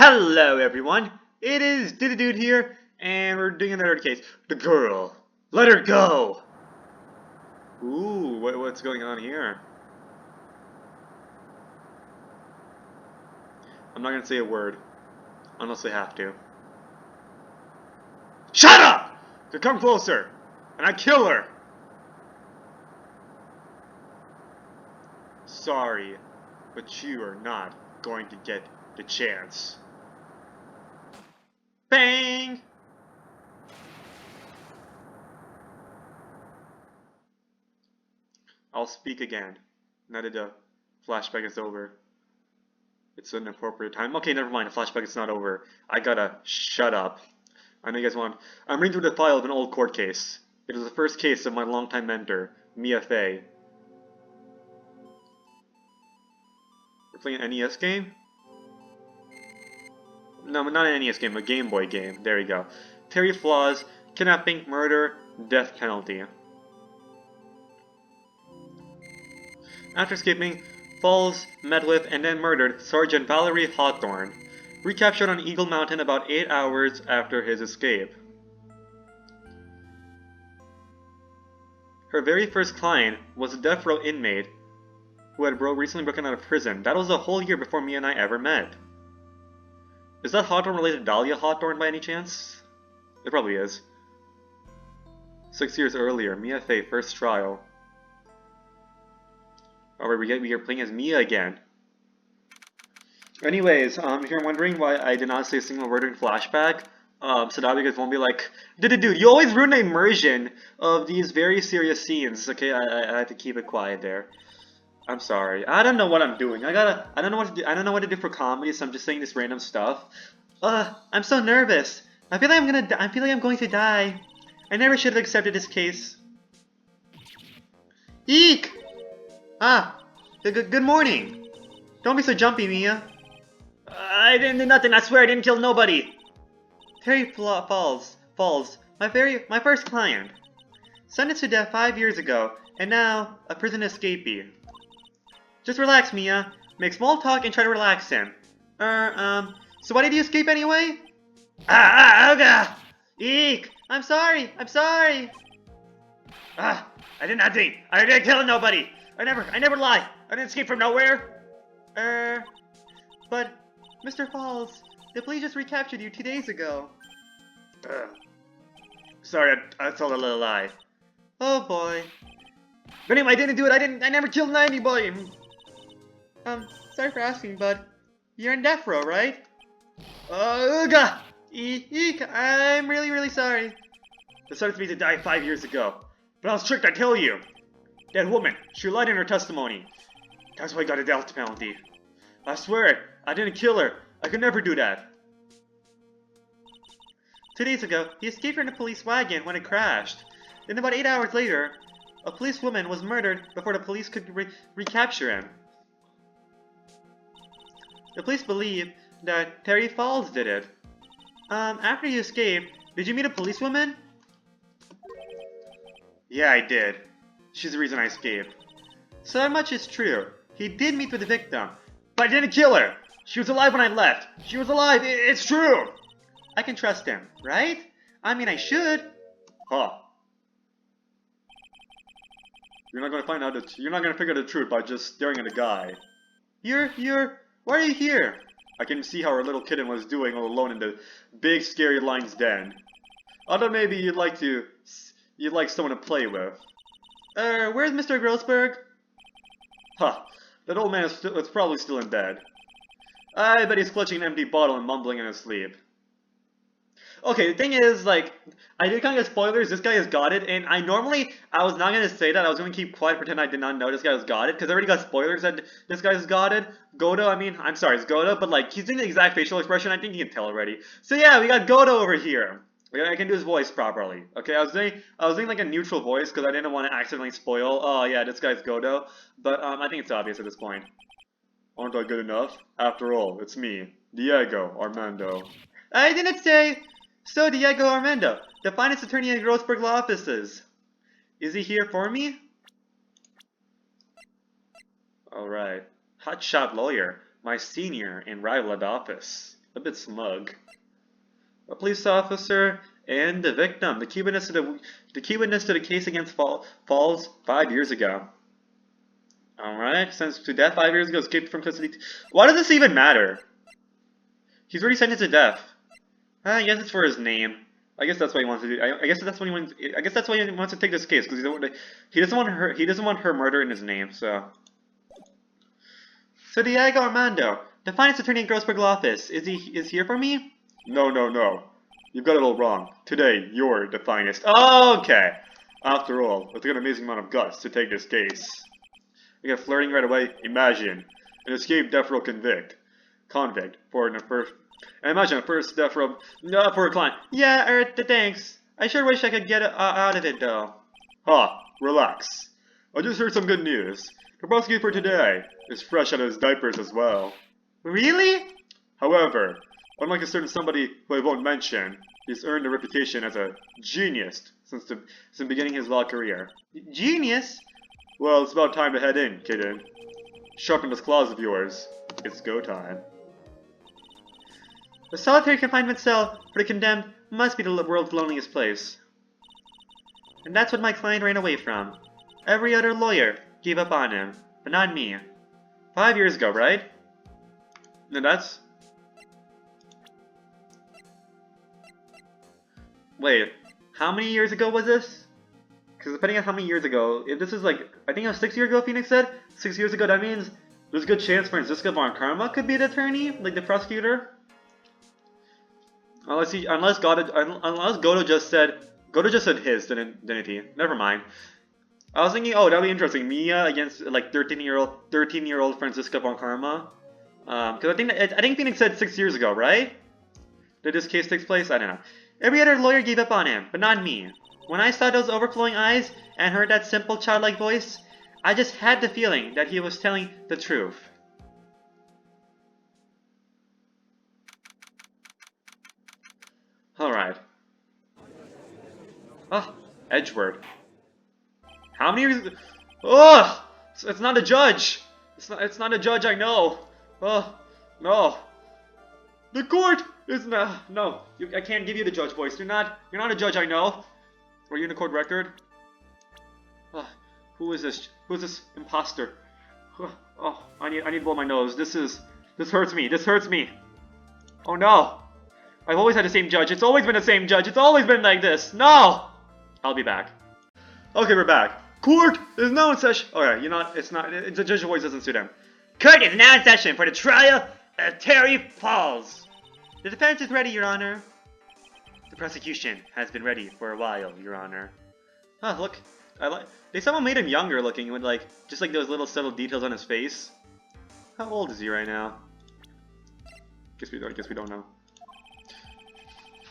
Hello everyone, it is Dude here, and we're doing another case. The girl. Let her go! Ooh, what's going on here? I'm not gonna say a word, unless I have to. Shut up! To come closer, and I kill her! Sorry, but you are not going to get the chance. Bang! I'll speak again, now that the flashback is over. It's an appropriate time. Okay, never mind, the flashback is not over. I gotta shut up. I know you guys want. I'm reading through the file of an old court case. It is the first case of my longtime mentor, Mia Fey. We're playing an NES game? No, not an NES game, a Game Boy game. There we go. Terry Flaws, kidnapping, murder, death penalty. After escaping, Falls met with and then murdered Sergeant Valerie Hawthorne, recaptured on Eagle Mountain about 8 hours after his escape. Her very first client was a death row inmate who had recently broken out of prison. That was a whole year before me and I ever met. Is that Hawthorne related to Dahlia Hawthorne by any chance? It probably is. 6 years earlier, Mia Fey, first trial. Alright, we are playing as Mia again. Anyways, if you're wondering why I did not say a single word in flashback, so that you guys won't be like, dude, you always ruin the immersion of these very serious scenes. Okay, I had to keep it quiet there. I'm sorry. I don't know what I'm doing. I don't know what to do. I don't know what to do for comedy, so I'm just saying this random stuff. I'm so nervous. I feel like I'm going to die. I never should have accepted this case. Eek! Good morning. Don't be so jumpy, Mia. I didn't do nothing. I swear I didn't kill nobody. Terry Falls, my first client. Sentenced to death 5 years ago, and now a prison escapee. Just relax, Mia. Make small talk and try to relax him. So why did you escape anyway? Oga! Eek! I'm sorry! I did nothing! I didn't kill nobody! I never lie! I didn't escape from nowhere! But, Mr. Falls, the police just recaptured you 2 days ago. Sorry, I told a little lie. Oh boy. But anyway, I didn't do it, I never killed anybody! Sorry for asking, but you're in death row, right? Ugh! Eek! I'm really sorry. The sentenced me to die 5 years ago. But I was tricked, I tell you! That woman, she lied in her testimony. That's why I got a death penalty. I swear, I didn't kill her. I could never do that. 2 days ago, he escaped from a police wagon when it crashed. Then about 8 hours later, a policewoman was murdered before the police could recapture him. The police believe that Terry Falls did it. After you escaped, did you meet a policewoman? Yeah, I did. She's the reason I escaped. So that much is true. He did meet with the victim. But I didn't kill her! She was alive when I left! She was alive! It's true! I can trust him, right? I mean, I should. Huh. You're not gonna find out you're not gonna figure the truth by just staring at a guy. Why are you here? I can see how our little kitten was doing all alone in the big scary lion's den. I thought maybe you'd like someone to play with. Where's Mr. Grossberg? Huh. That old man is probably still in bed. I bet he's clutching an empty bottle and mumbling in his sleep. Okay, the thing is, like, I did kind of get spoilers. This guy has got it, and I was not going to say that. I was going to keep quiet, pretend I did not know this guy has got it, because I already got spoilers that this guy's got it. Godo, I'm sorry, it's Godo, but, like, he's doing the exact facial expression. I think you can tell already. So, yeah, we got Godo over here. I can do his voice properly. Okay, I was doing like a neutral voice because I didn't want to accidentally spoil. Oh yeah, this guy's Godo. But I think it's obvious at this point. Aren't I good enough? After all, it's me, Diego Armando. I didn't say. So Diego Armando, the finance attorney in Grossberg Law Offices. Is he here for me? All right, hotshot lawyer, my senior in rival at office. A bit smug. A police officer and the victim. The key witness to the case against Falls 5 years ago. Alright, sentenced to death 5 years ago, escaped from custody. Why does this even matter? He's already sentenced to death. I guess it's for his name. I guess that's why he wants to do. I guess that's what he wants. I guess that's why he wants to take this case, because he doesn't want her. He doesn't want her murder in his name. So Diego Armando, the finance attorney in Grossberg Law Office, is here for me? No. You've got it all wrong. Today, you're the finest. Okay. After all, it took an amazing amount of guts to take this case. You get flirting right away. Imagine an escaped death row convict for the first. And imagine a first death row for a client. Yeah, thanks. I sure wish I could get out of it though. Relax. I just heard some good news. The prosecutor for today is fresh out of his diapers as well. Really? However, unlike a certain somebody who I won't mention, he's earned a reputation as a genius since beginning his law career. Genius? Well, it's about time to head in, kiddo. Sharpen those claws of yours. It's go time. The solitary confinement cell for the condemned must be the world's loneliest place. And that's what my client ran away from. Every other lawyer gave up on him, but not me. 5 years ago, right? And that's... Wait, how many years ago was this? Because depending on how many years ago, if this is like, I think it was 6 years ago, Phoenix said? 6 years ago, that means there's a good chance Francisco Von Karma could be the attorney, like the prosecutor. Unless Goto just said his, didn't he? Never mind. I was thinking, oh, that'd be interesting. Mia against like 13-year-old Francisco Von Karma. Because I think Phoenix said 6 years ago, right? Did this case take place? I don't know. Every other lawyer gave up on him, but not me. When I saw those overflowing eyes and heard that simple childlike voice, I just had the feeling that he was telling the truth. Alright. Edgeworth. How many years? It's not a judge. It's not a judge. I know. No. The court is not. No, I can't give you the judge voice. You're not a judge. I know. Are you in the court record? Who is this? Who is this imposter? I need to blow my nose. This hurts me. This hurts me. Oh no. I've always had the same judge. It's always been the same judge. It's always been like this. No! I'll be back. Okay, we're back. Court is now in session. Alright, the judge's voice doesn't suit him. Court is now in session for the trial of Terry Falls. The defense is ready, Your Honor. The prosecution has been ready for a while, Your Honor. Look. They somehow made him younger looking with just like those little subtle details on his face. How old is he right now? Guess we don't know.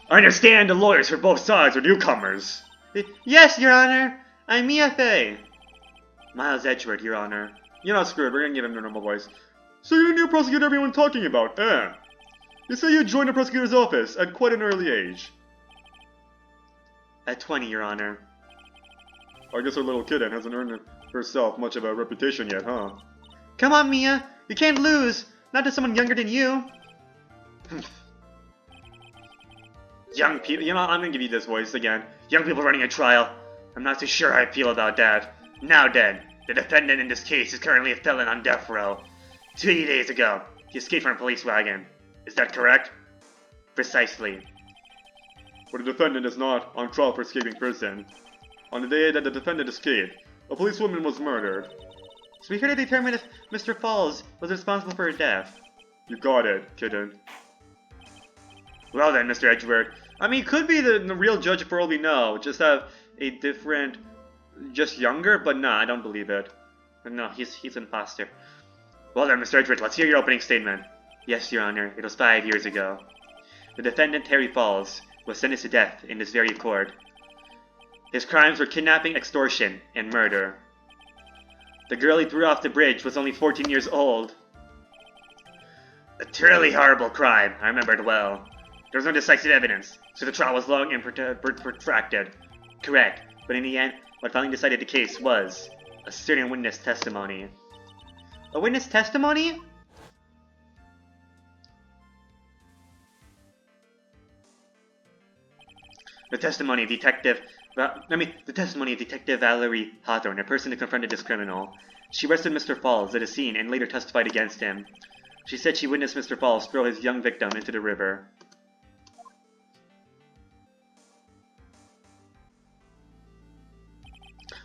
I understand the lawyers for both sides are newcomers. Yes, Your Honor. I'm EFA. Miles Edgeworth, Your Honor. You're not screwed. We're gonna give him the normal voice. So you're the new prosecutor everyone's talking about, eh? You say you joined the prosecutor's office at quite an early age. At 20, Your Honor. I guess our little kitten hasn't earned herself much of a reputation yet, huh? Come on, Mia. You can't lose. Not to someone younger than you. Young people, I'm gonna give you this voice again. Young people running a trial. I'm not too sure how I feel about that. Now then, the defendant in this case is currently a felon on death row. 2 days ago, he escaped from a police wagon. Is that correct? Precisely. But the defendant is not on trial for escaping prison. On the day that the defendant escaped, a policewoman was murdered. So we here to determine if Mr. Falls was responsible for her death. You got it, kitten. Well then, Mr. Edgeworth. I mean, he could be the real judge for all we know. Just have a different... just younger, but nah, I don't believe it. No, he's an imposter. Well then, Mr. Edgeworth, let's hear your opening statement. Yes, Your Honor, it was 5 years ago. The defendant, Terry Falls, was sentenced to death in this very court. His crimes were kidnapping, extortion, and murder. The girl he threw off the bridge was only 14 years old. A truly horrible crime, I remember it well. There was no decisive evidence, so the trial was long and protracted. Correct, but in the end, what finally decided the case was a certain witness testimony. A witness testimony? The testimony of the testimony of Detective Valerie Hawthorne, a person who confronted this criminal. She arrested Mr. Falls at a scene and later testified against him. She said she witnessed Mr. Falls throw his young victim into the river.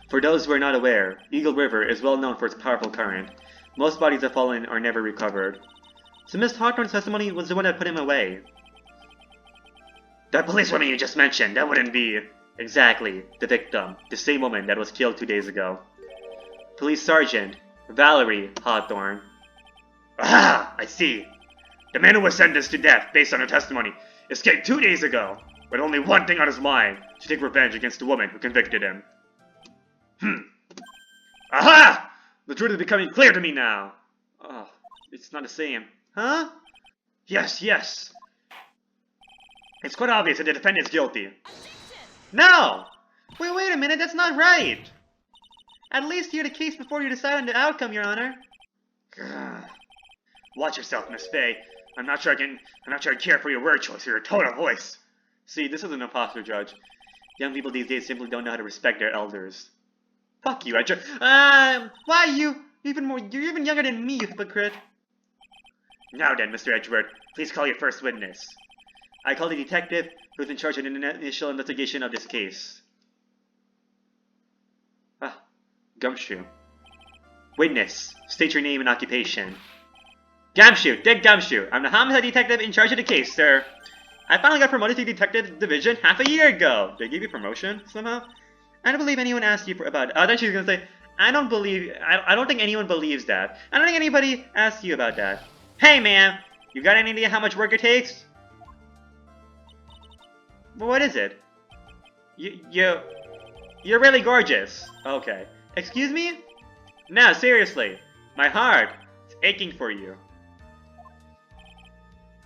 For those who are not aware, Eagle River is well known for its powerful current. Most bodies that fall in are never recovered. So Miss Hawthorne's testimony was the one that put him away. That policewoman you just mentioned, that wouldn't be... Exactly, the victim, the same woman that was killed 2 days ago. Police Sergeant Valerie Hawthorne. Aha! I see. The man who was sentenced to death based on her testimony escaped 2 days ago, with only one thing on his mind, to take revenge against the woman who convicted him. Aha! The truth is becoming clear to me now. Oh, it's not the same. Huh? Yes, yes. It's quite obvious that the defendant is guilty. No! Wait a minute, that's not right! At least hear the case before you decide on the outcome, Your Honor. Watch yourself, Miss Faye. I'm not sure I care for your word choice or your tone of voice. See, this is an imposter, Judge. Young people these days simply don't know how to respect their elders. Fuck you, why you're even younger than me, you hypocrite. Now then, Mr. Edgeworth, please call your first witness. I call the detective who's in charge of the initial investigation of this case. Gumshoe. Witness, state your name and occupation. Gumshoe, Dick Gumshoe. I'm the homicide detective in charge of the case, sir. I finally got promoted to detective division half a year ago. They gave you promotion somehow? I don't believe anyone asked you about it. Oh, then she's gonna say, I don't think anyone believes that. I don't think anybody asked you about that. Hey, ma'am, you got any idea how much work it takes? Well, what is it? You're really gorgeous. Okay. Excuse me? No, seriously. My heart is aching for you.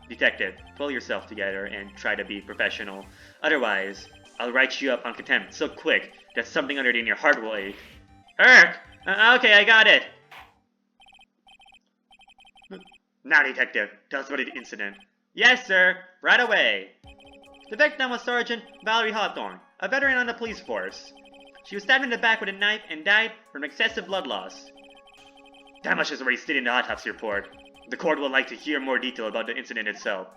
Detective, pull yourself together and try to be professional. Otherwise, I'll write you up on contempt so quick that something underneath your heart will ache. Irk! Okay, I got it. Now, Detective, tell us about the incident. Yes, sir. Right away. The victim was Sergeant Valerie Hawthorne, a veteran on the police force. She was stabbed in the back with a knife and died from excessive blood loss. That much is already stated in the autopsy report. The court would like to hear more detail about the incident itself.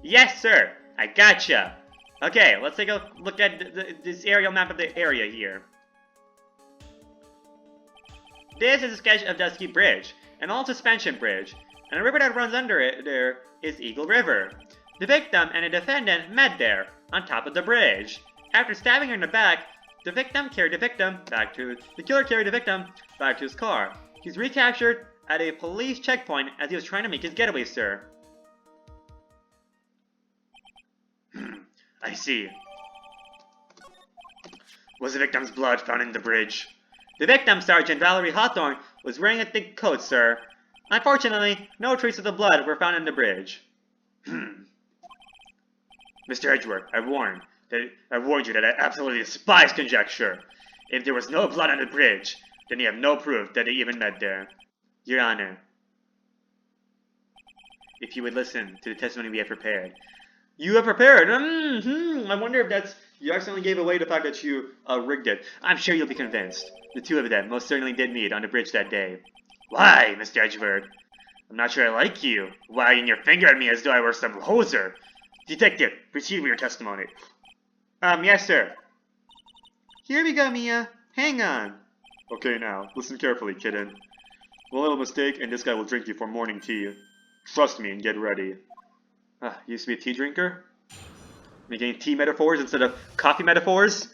Yes, sir. I gotcha. Okay, let's take a look at this aerial map of the area here. This is a sketch of Dusky Bridge, an old suspension bridge, and the river that runs under it there is Eagle River. The victim and the defendant met there, on top of the bridge. After stabbing her in the back, the killer carried the victim back to his car. He's recaptured at a police checkpoint as he was trying to make his getaway, sir. I see. Was the victim's blood found in the bridge? The victim, Sergeant Valerie Hawthorne, was wearing a thick coat, sir. Unfortunately, no traces of the blood were found in the bridge. Mr. Edgeworth, I warned you that I absolutely despise conjecture. If there was no blood on the bridge, then you have no proof that they even met there. Your Honor, if you would listen to the testimony we have prepared. You have prepared? I wonder if that's... You accidentally gave away the fact that you rigged it. I'm sure you'll be convinced. The two of them most certainly did meet on the bridge that day. Why, Mr. Edgeworth? I'm not sure I like you, wagging your finger at me as though I were some hoser. Detective, proceed with your testimony. Yes, sir. Here we go, Mia. Hang on. Okay, now, listen carefully, kitten. One little mistake, and this guy will drink you for morning tea. Trust me and get ready. Used to be a tea drinker? Making tea metaphors instead of coffee metaphors?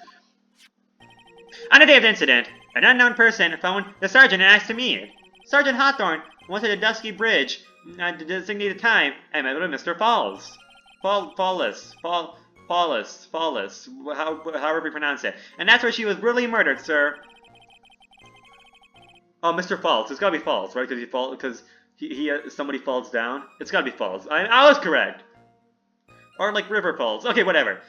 On the day of the incident, an unknown person phoned the sergeant and asked to meet. Sergeant Hawthorne went to the Dusky Bridge at the designated time and met with Mr. Falls. Fallis, however you pronounce it. And that's where she was brutally murdered, sir. Oh, Mr. Falls. It's gotta be Falls, right? Because somebody falls down. It's gotta be Falls. I was correct. Or like River Falls. Okay, whatever.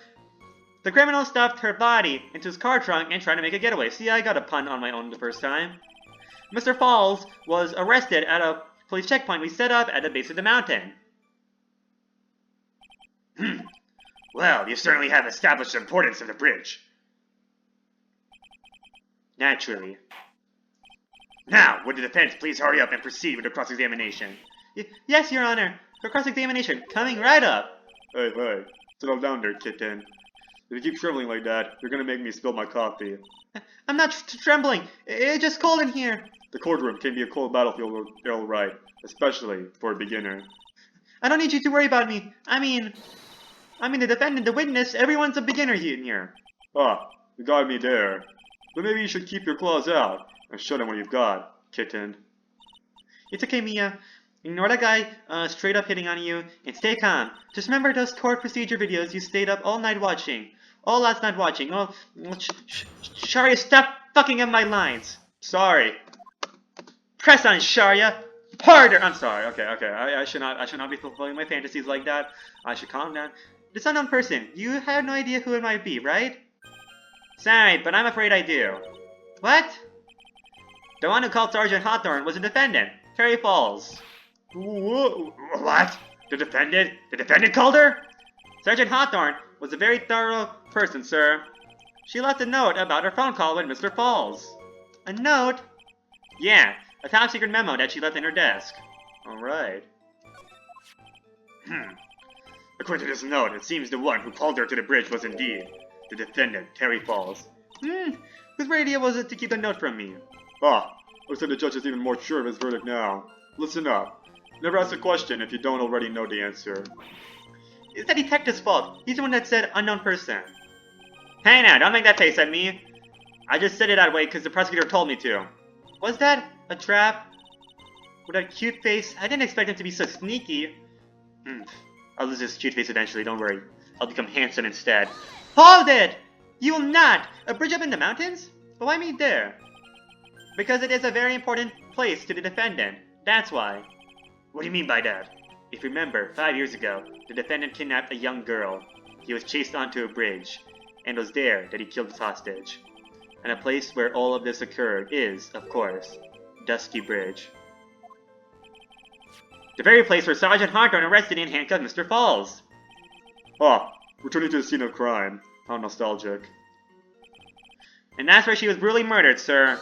The criminal stuffed her body into his car trunk and tried to make a getaway. See, I got a pun on my own the first time. Mr. Falls was arrested at a police checkpoint we set up at the base of the mountain. Well, you certainly have established the importance of the bridge. Naturally. Now, would the defense please hurry up and proceed with the cross-examination? Yes, Your Honor. The cross-examination coming right up. Hey, settle down there, kitten. If you keep trembling like that, you're gonna make me spill my coffee. I'm not trembling. It's just cold in here. The courtroom can be a cold battlefield, all right, especially for a beginner. I don't need you to worry about me. I mean the defendant, the witness, everyone's a beginner in here. Ah, you got me there. But maybe you should keep your claws out and show them what you've got, kitten. It's okay, Mia. Ignore that guy straight up hitting on you and stay calm. Just remember those court procedure videos you stayed up all night watching. All last night watching. Oh, Sharia, stop fucking up my lines. Sorry. Press on, Sharia. Harder. I'm sorry. Okay. I should not be fulfilling my fantasies like that. I should calm down. This unknown person. You have no idea who it might be, right? Sorry, but I'm afraid I do. What? The one who called Sergeant Hawthorne was a defendant. Terry Falls. What? The defendant? The defendant called her? Sergeant Hawthorne was a very thorough person, sir. She left a note about her phone call with Mr. Falls. A note? Yeah, a top-secret memo that she left in her desk. Alright. According to this note, it seems the one who called her to the bridge was indeed the defendant, Terry Falls. Whose great idea was it to keep the note from me? Ah, looks like the judge is even more sure of his verdict now. Listen up. Never ask a question if you don't already know the answer. It's the detective's fault. He's the one that said unknown person. Hey now, don't make that face at me. I just said it that way because the prosecutor told me to. Was that a trap? With that cute face? I didn't expect him to be so sneaky. I'll lose this cute face eventually, don't worry. I'll become handsome instead. Hold it! You will not! A bridge up in the mountains? But why me there? Because it is a very important place to the defendant. That's why. What do you mean by that? If you remember, 5 years ago, the defendant kidnapped a young girl. He was chased onto a bridge, and it was there that he killed his hostage. And a place where all of this occurred is, of course, Dusky Bridge. The very place where Sergeant Hawthorne arrested and handcuffed Mr. Falls. Ah, returning to the scene of crime. How nostalgic. And that's where she was brutally murdered, sir.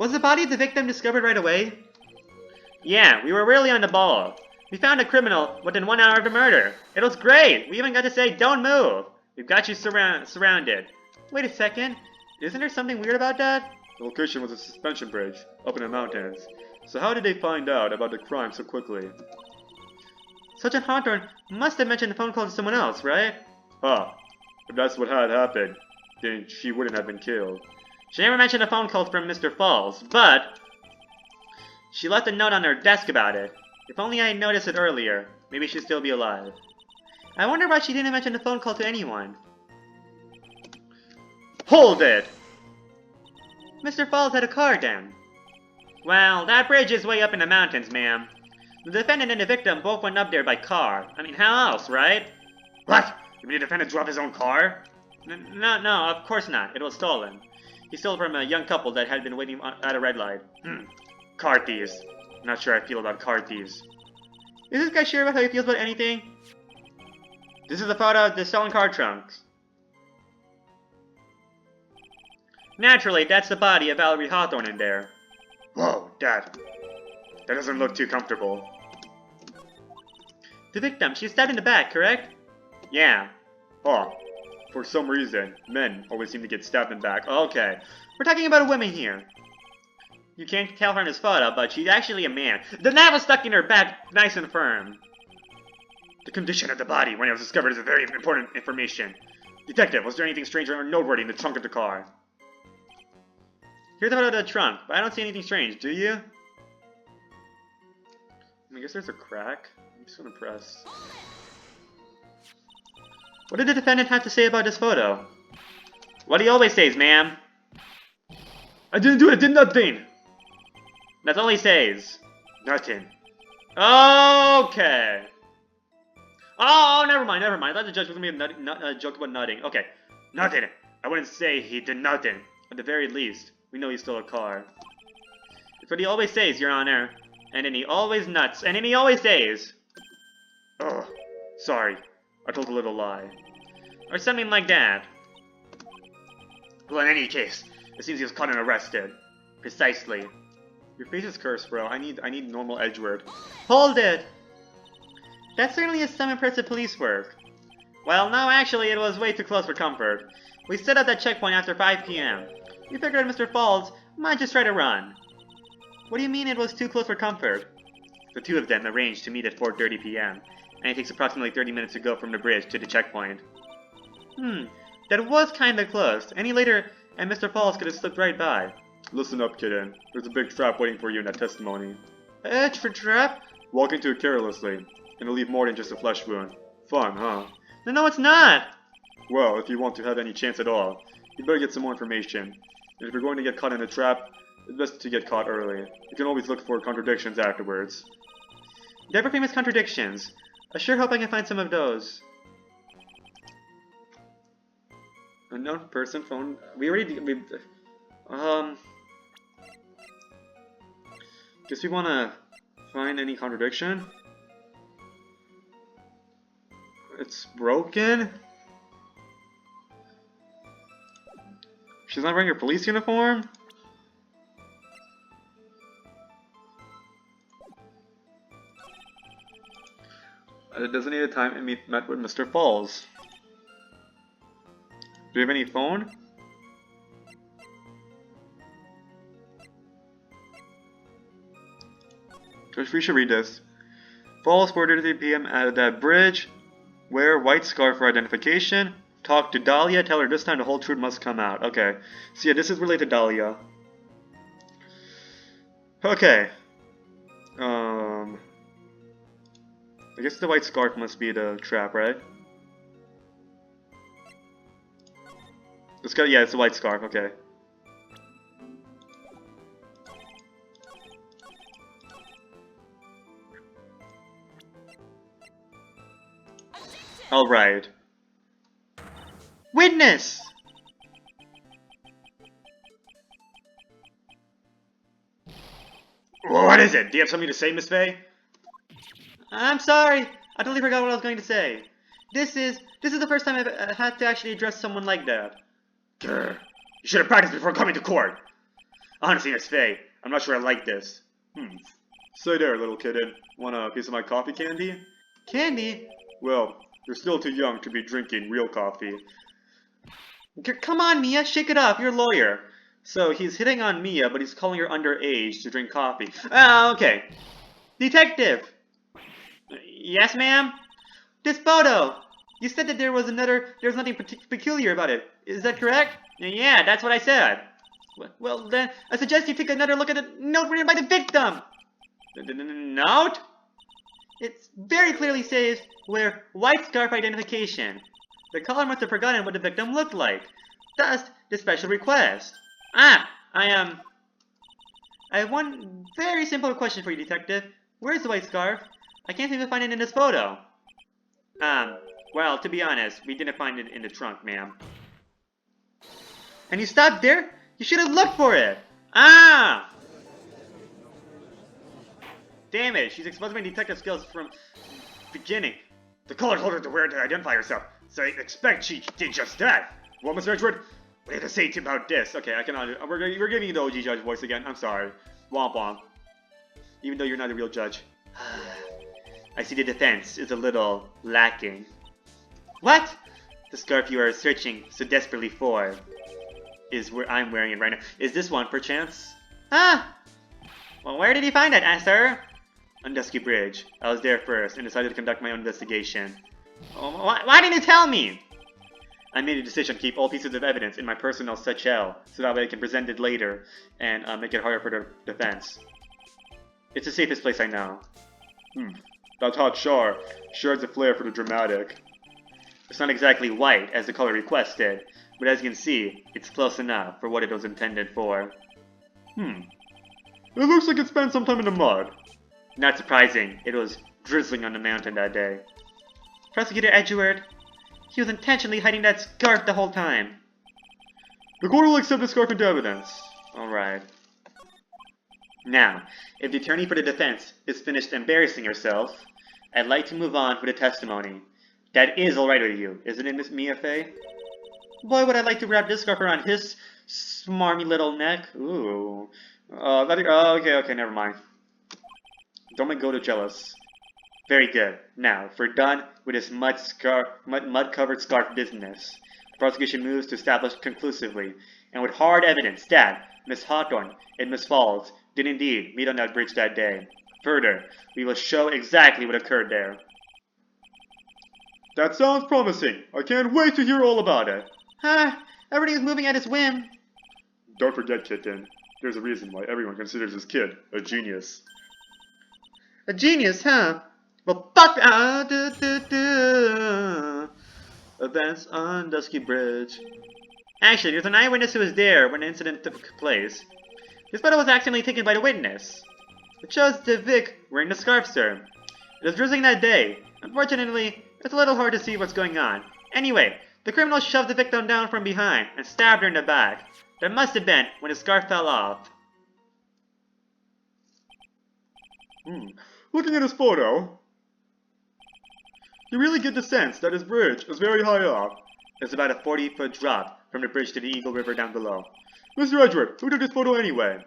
Was the body of the victim discovered right away? Yeah, we were really on the ball. We found a criminal within 1 hour of the murder. It was great. We even got to say, don't move. We've got you surrounded. Wait a second. Isn't there something weird about that? The location was a suspension bridge up in the mountains. So how did they find out about the crime so quickly? Sergeant Hawthorne must have mentioned the phone call to someone else, right? Ah, if that's what had happened, then she wouldn't have been killed. She never mentioned a phone call from Mr. Falls, but she left a note on her desk about it. If only I had noticed it earlier, maybe she'd still be alive. I wonder why she didn't mention the phone call to anyone. Hold it! Mr. Falls had a car then. Well, that bridge is way up in the mountains, ma'am. The defendant and the victim both went up there by car. I mean, how else, right? What? You mean the defendant drove his own car? No, of course not. It was stolen. He stole from a young couple that had been waiting at a red light. Car thieves. Not sure how I feel about car thieves. Is this guy sure about how he feels about anything? This is a photo of the stolen car trunks. Naturally, that's the body of Valerie Hawthorne in there. Whoa, that doesn't look too comfortable. The victim, she's stabbed in the back, correct? Yeah. Oh, for some reason, men always seem to get stabbed in the back. Okay, we're talking about a woman here. You can't tell from this photo, but she's actually a man. The knife was stuck in her back, nice and firm. The condition of the body when it was discovered is a very important information. Detective, was there anything strange or noteworthy in the trunk of the car? Here's the photo of the trunk, but I don't see anything strange, do you? I guess there's a crack. I'm just gonna press. What did the defendant have to say about this photo? What he always says, ma'am. I didn't do it, I did nothing! That's all he says. Nothing. Okay. Oh, never mind. I thought the judge was gonna be a joke about nutting. Okay. Nothing. I wouldn't say he did nothing. At the very least, we know he stole a car. It's what he always says, Your Honor. And then he always nuts. And then he always says... Oh, sorry. I told a little lie. Or something like that. Well, in any case, it seems he was caught and arrested. Precisely. Your face is cursed, bro. I need normal Edgeworth. Hold it! That certainly is some impressive police work. Well, no, actually, it was way too close for comfort. We set up that checkpoint after 5 p.m. We figured Mr. Falls might just try to run. What do you mean it was too close for comfort? The two of them arranged to meet at 4:30 p.m., and it takes approximately 30 minutes to go from the bridge to the checkpoint. That was kinda close. Any later, and Mr. Falls could have slipped right by. Listen up, kidden. There's a big trap waiting for you in that testimony. For trap? Walk into it carelessly, and it'll leave more than just a flesh wound. Fun, huh? No, it's not! Well, if you want to have any chance at all, you better get some more information. And if you're going to get caught in a trap, it's best to get caught early. You can always look for contradictions afterwards. The ever famous contradictions. I sure hope I can find some of those. Unknown person phone. Guess we wanna find any contradiction. It's broken. She's not wearing her police uniform. It doesn't need a time and met with Mr. Falls. Do you have any phone? We should read this. Falls 4:30 p.m. at that bridge. Wear white scarf for identification. Talk to Dahlia. Tell her this time the whole truth must come out. Okay. So yeah, this is related to Dahlia. Okay. I guess the white scarf must be the trap, right? Yeah, it's a white scarf, okay. Alright. Witness! What is it? Do you have something to say, Miss Faye? I'm sorry. I totally forgot what I was going to say. This is the first time I've had to actually address someone like that. Grr. You should have practiced before coming to court. Honestly, Miss Faye, I'm not sure I like this. Say there, little kidden. Want a piece of my coffee candy? Candy? Well, you're still too young to be drinking real coffee. Come on, Mia, shake it off. You're a lawyer. So he's hitting on Mia, but he's calling her underage to drink coffee. Ah, okay. Detective! Yes, ma'am? This photo! You said that there was nothing peculiar about it. Is that correct? Yeah, that's what I said. Well, then, I suggest you take another look at the note written by the victim! The note? It very clearly says, wear white scarf identification. The caller must have forgotten what the victim looked like. Thus, the special request. I have one very simple question for you, Detective. Where's the white scarf? I can't seem to find it in this photo. Well, to be honest, we didn't find it in the trunk, ma'am. And you stopped there? You should have looked for it! Ah! Damn it, she's exposed my detective skills from beginning. The caller told her to wear it to identify herself, so I expect she did just that. Well, Mr. Edgeworth, what do you have to say about this? Okay, I cannot. We're giving you the OG judge voice again. I'm sorry. Womp womp. Even though you're not a real judge. I see the defense is a little lacking. What? The scarf you are searching so desperately for is where I'm wearing it right now. Is this one, perchance? Ah! Well, where did you find it, sir? On Dusky Bridge. I was there first and decided to conduct my own investigation. Oh, why didn't you tell me? I made a decision to keep all pieces of evidence in my personal satchel, so that way I can present it later and make it harder for the defense. It's the safest place I know. That hot char sure has a flair for the dramatic. It's not exactly white, as the color requested, but as you can see, it's close enough for what it was intended for. It looks like it spent some time in the mud. Not surprising, it was drizzling on the mountain that day. Prosecutor Edgeworth, he was intentionally hiding that scarf the whole time. The court will accept the scarf into evidence. Alright. Now, if the attorney for the defense is finished embarrassing herself, I'd like to move on with the testimony. That is alright with you, isn't it, Miss Mia Fey? Boy, would I like to wrap this scarf around his smarmy little neck. Ooh. Okay, never mind. Don't make Goto jealous. Very good. Now, if we're done with this mud-covered scarf business, the prosecution moves to establish conclusively, and with hard evidence, that Miss Hawthorne and Miss Falls did indeed meet on that bridge that day. Further, we will show exactly what occurred there. That sounds promising. I can't wait to hear all about it. Everything is moving at his whim. Don't forget, kitten. There's a reason why everyone considers this kid a genius. A genius, huh? Well, fuck! Events on Dusky Bridge. Actually, there's an eyewitness who was there when the incident took place. This photo was accidentally taken by the witness. It shows the Vic wearing the scarf, sir. It was drizzling that day. Unfortunately, it's a little hard to see what's going on. Anyway, the criminal shoved the victim down from behind and stabbed her in the back. That must have been when the scarf fell off. Looking at his photo, you really get the sense that his bridge is very high up. It's about a 40-foot drop from the bridge to the Eagle River down below. Mr. Edgeworth, who took this photo anyway?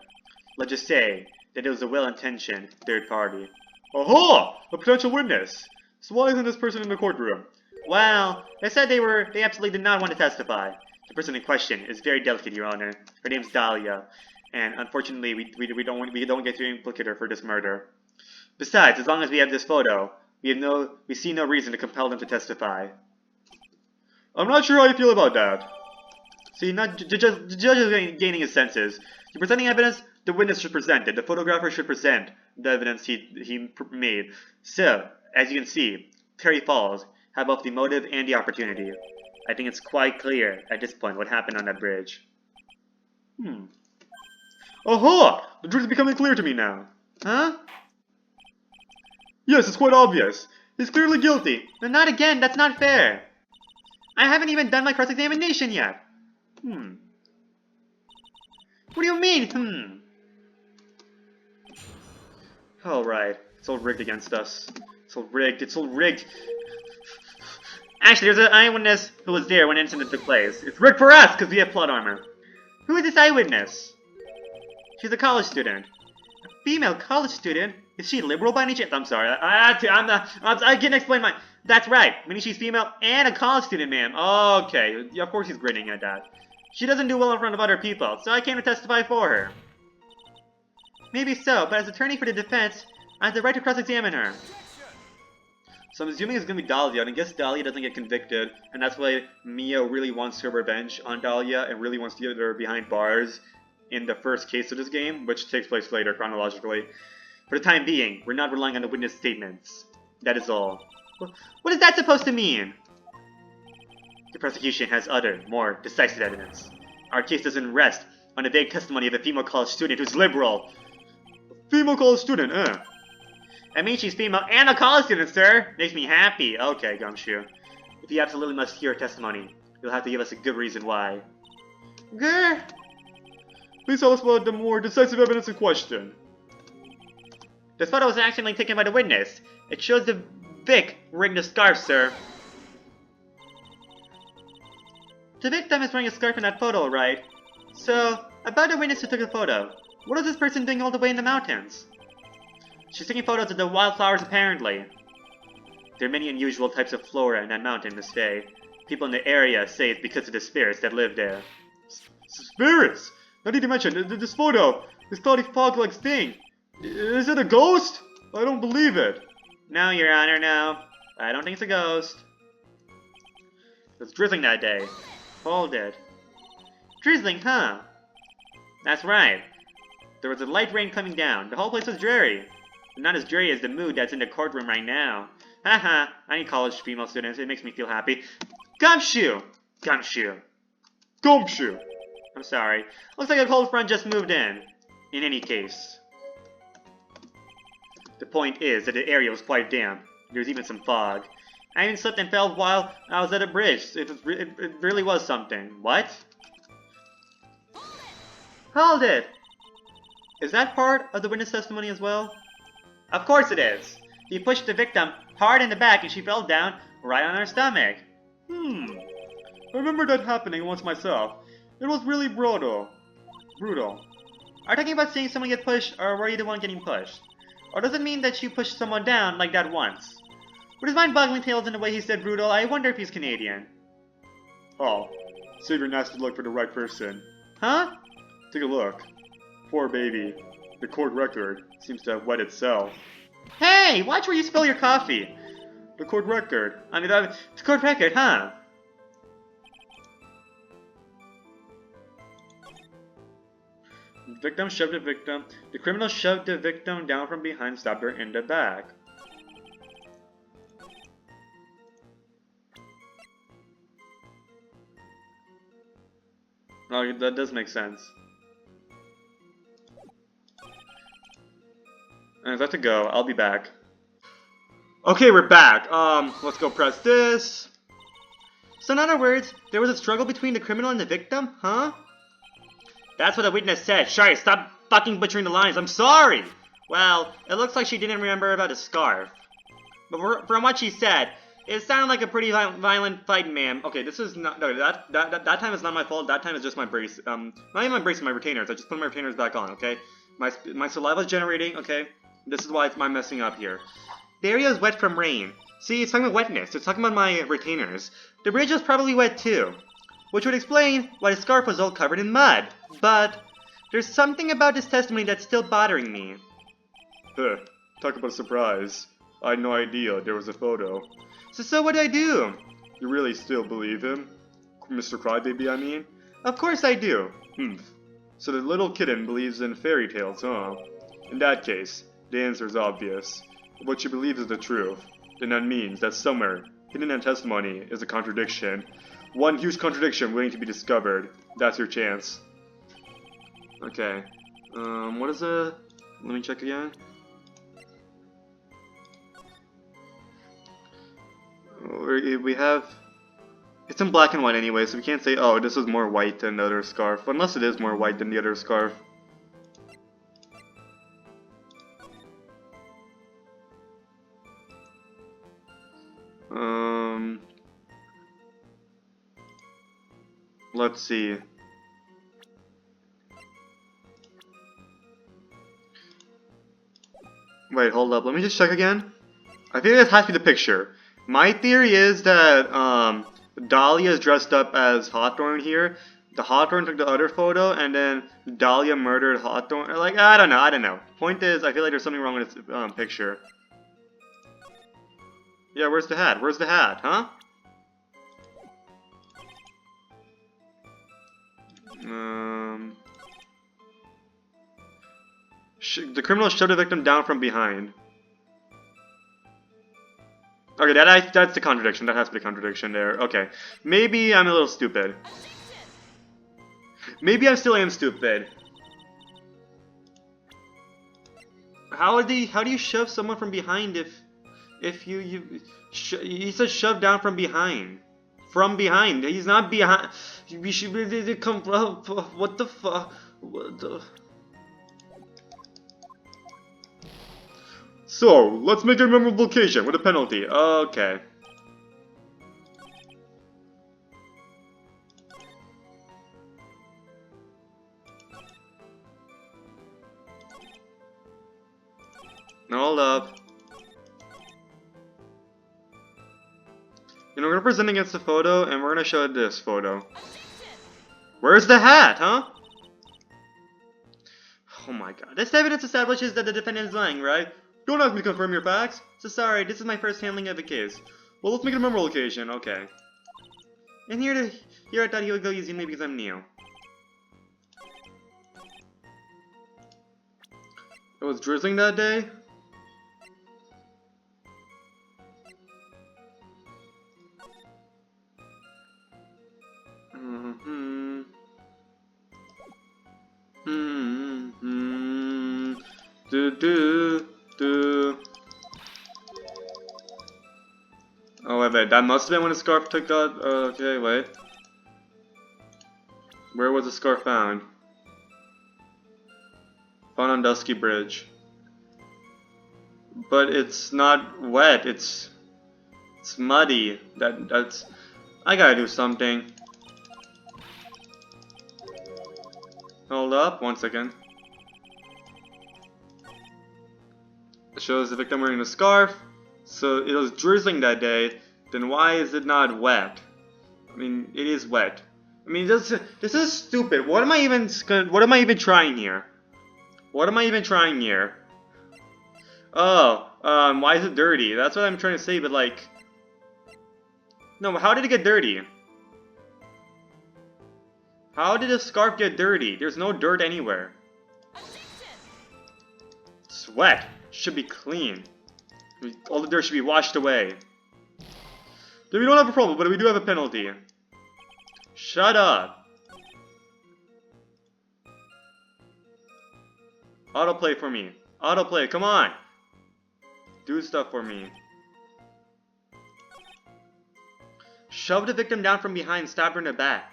Let's just say that it was a well-intentioned third party. Aha! A potential witness! So why isn't this person in the courtroom? Well, they said they absolutely did not want to testify. The person in question is very delicate, Your Honor. Her name's Dahlia, and unfortunately, we don't get to implicate her for this murder. Besides, as long as we have this photo, we see no reason to compel them to testify. I'm not sure how you feel about that. See, the judge is gaining his senses. You're presenting evidence, the witness should present it. The photographer should present the evidence he made. So, as you can see, Terry Falls had both the motive and the opportunity. I think it's quite clear at this point what happened on that bridge. Aha! The truth is becoming clear to me now. Huh? Yes, it's quite obvious. He's clearly guilty. No, not again. That's not fair. I haven't even done my cross-examination yet. What do you mean, Alright. It's all rigged against us. It's all rigged. It's all rigged. Actually, there's an eyewitness who was there when the incident took place. It's rigged for us because we have plot armor. Who is this eyewitness? She's a college student. A female college student? Is she liberal by any chance? I'm sorry. I can't explain my... That's right. Meaning she's female and a college student, ma'am. Okay. Of course he's grinning at that. She doesn't do well in front of other people, so I can't testify for her. Maybe so, but as attorney for the defense, I have the right to cross-examine her. So I'm assuming it's going to be Dahlia, and I guess Dahlia doesn't get convicted, and that's why Mia really wants her revenge on Dahlia, and really wants to get her behind bars in the first case of this game, which takes place later, chronologically. For the time being, we're not relying on the witness statements. That is all. What is that supposed to mean? The prosecution has other, more decisive evidence. Our case doesn't rest on the vague testimony of a female college student who's liberal. Female college student, I mean, she's female and a college student, sir! Makes me happy. Okay, Gumshoe. If you absolutely must hear her testimony, you'll have to give us a good reason why. Grr! Please tell us about the more decisive evidence in question. This photo was accidentally taken by the witness. It shows the Vic wearing the scarf, sir. The victim is wearing a scarf in that photo, right? So, about the witness who took the photo. What is this person doing all the way in the mountains? She's taking photos of the wildflowers, apparently. There are many unusual types of flora in that mountain, Miss Fay. People in the area say it's because of the spirits that live there. Spirits? Not even mention, this photo, this cloudy fog-like thing. Is it a ghost? I don't believe it. No, Your Honor, no. I don't think it's a ghost. It was drizzling that day. Hold it. Drizzling, huh? That's right. There was a light rain coming down. The whole place was dreary. But not as dreary as the mood that's in the courtroom right now. Haha, I need college female students. It makes me feel happy. Gumshoe! Gumshoe. Gumshoe! I'm sorry. Looks like a cold front just moved in. In any case. The point is that the area was quite damp. There's even some fog. I even slipped and fell while I was at a bridge. It really was something. What? Hold it! Is that part of the witness testimony as well? Of course it is! He pushed the victim hard in the back and she fell down right on her stomach. I remember that happening once myself. It was really brutal. Are you talking about seeing someone get pushed, or were you the one getting pushed? Or does it mean that you pushed someone down like that once? With his mind-boggling tales in the way he said brutal, I wonder if he's Canadian. Oh, save your nasty look for the right person. Huh? Take a look. Poor baby. The court record seems to have wet itself. Hey, watch where you spill your coffee. The court record. I mean, the court record, huh? Victim shoved the victim. The criminal shoved the victim down from behind, stabbed her in the back. Oh, that does make sense. And if I have to go, I'll be back. Okay, we're back. Let's go press this. So in other words, there was a struggle between the criminal and the victim, huh? That's what the witness said. Sorry, stop fucking butchering the lines. I'm sorry. Well, it looks like she didn't remember about the scarf. But from what she said, it sounded like a pretty violent fight, ma'am. Okay, this is not. No, that time is not my fault. That time is just my brace. Not even my brace, my retainers. I just put my retainers back on. Okay, my saliva's generating. Okay, this is why I'm messing up here. The area is wet from rain. See, it's talking about wetness. It's talking about my retainers. The bridge was probably wet too, which would explain why the scarf was all covered in mud. But there's something about this testimony that's still bothering me. Huh, talk about a surprise. I had no idea there was a photo. So what do I do? You really still believe him? Mr. Crybaby, I mean? Of course I do. So the little kitten believes in fairy tales, huh? In that case, the answer is obvious. If what she believes is the truth, then that means that somewhere, hidden in testimony, is a contradiction. One huge contradiction waiting to be discovered. That's your chance. Okay. What is it? Let me check again. We have... It's in black and white anyway, so we can't say, oh, this is more white than the other scarf. Unless it is more white than the other scarf. Let's see. Wait, hold up. Let me just check again. I think this has to be the picture. My theory is that Dahlia is dressed up as Hawthorne here. The Hawthorne took the other photo, and then Dahlia murdered Hawthorne. Like, I don't know. Point is, I feel like there's something wrong with this picture. Yeah, where's the hat? Where's the hat, huh? The criminal shoved the victim down from behind. Okay, that's the contradiction. That has to be a contradiction there. Okay. Maybe I'm a little stupid. Maybe I still am stupid. How do you shove someone from behind if he says shove down from behind? From behind. He's not behind. We should come. What the fuck? What the... So, let's make it a memorable occasion with a penalty. Okay. Hold up. You know, we're gonna present against the photo, and we're gonna show this photo. Where's the hat, huh? Oh my god. This evidence establishes that the defendant is lying, right? Don't ask me to confirm your facts. So sorry, this is my first handling of the case. Well, let's make it a memorable occasion, okay. And here I thought he would go easy on me because I'm new. It was drizzling that day? Oh, wait, that must have been when the scarf took out. Okay, wait. Where was the scarf found? Found on Dusky Bridge. But it's not wet. It's muddy. That's. I gotta do something. Hold up, 1 second. It shows the victim wearing a scarf. So it was drizzling that day. Then why is it not wet? I mean, it is wet. I mean, this is stupid. What am I even trying here? What am I even trying here? Oh, why is it dirty? That's what I'm trying to say, but like... No, how did it get dirty? How did the scarf get dirty? There's no dirt anywhere. It's wet. Should be clean. All the dirt should be washed away. Then we don't have a problem, but we do have a penalty. Shut up. Autoplay for me. Autoplay, come on. Do stuff for me. Shove the victim down from behind, stab her in the back.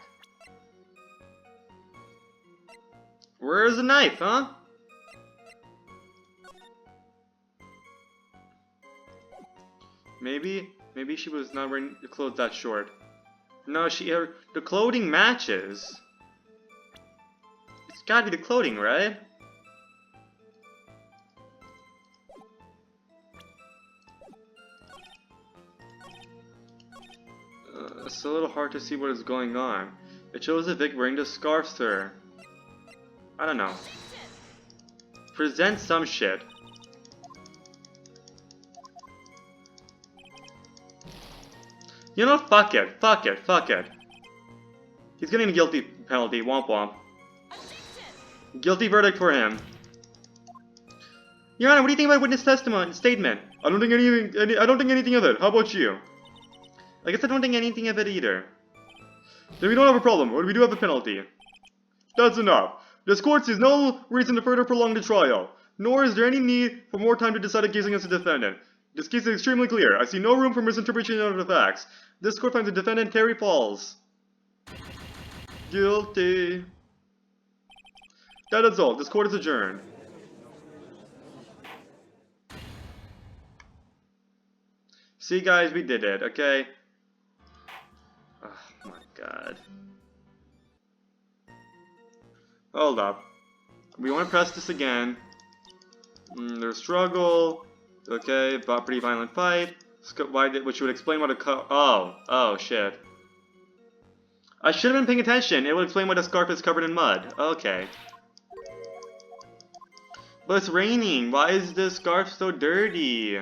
Where's the knife, huh? Maybe she was not wearing the clothes that short. No, the clothing matches. It's gotta be the clothing, right? It's a little hard to see what is going on. It shows the Vic wearing the scarf, sir. I don't know. Present some shit. You know, fuck it. Fuck it. Fuck it. He's getting a guilty penalty. Womp womp. Guilty verdict for him. Your Honor, what do you think about witness testimony statement? I don't think anything of it. How about you? I guess I don't think anything of it either. Then we don't have a problem, but we do have a penalty. That's enough. This court sees no reason to further prolong the trial, nor is there any need for more time to decide a case against the defendant. This case is extremely clear. I see no room for misinterpretation of the facts. This court finds the defendant Terry Falls guilty. That is all. This court is adjourned. See, guys, we did it, okay? Oh my god. Hold up. We want to press this again. There's struggle. Okay, pretty violent fight. Which would explain what a oh shit. I should have been paying attention. It would explain why the scarf is covered in mud. Okay. But it's raining. Why is this scarf so dirty?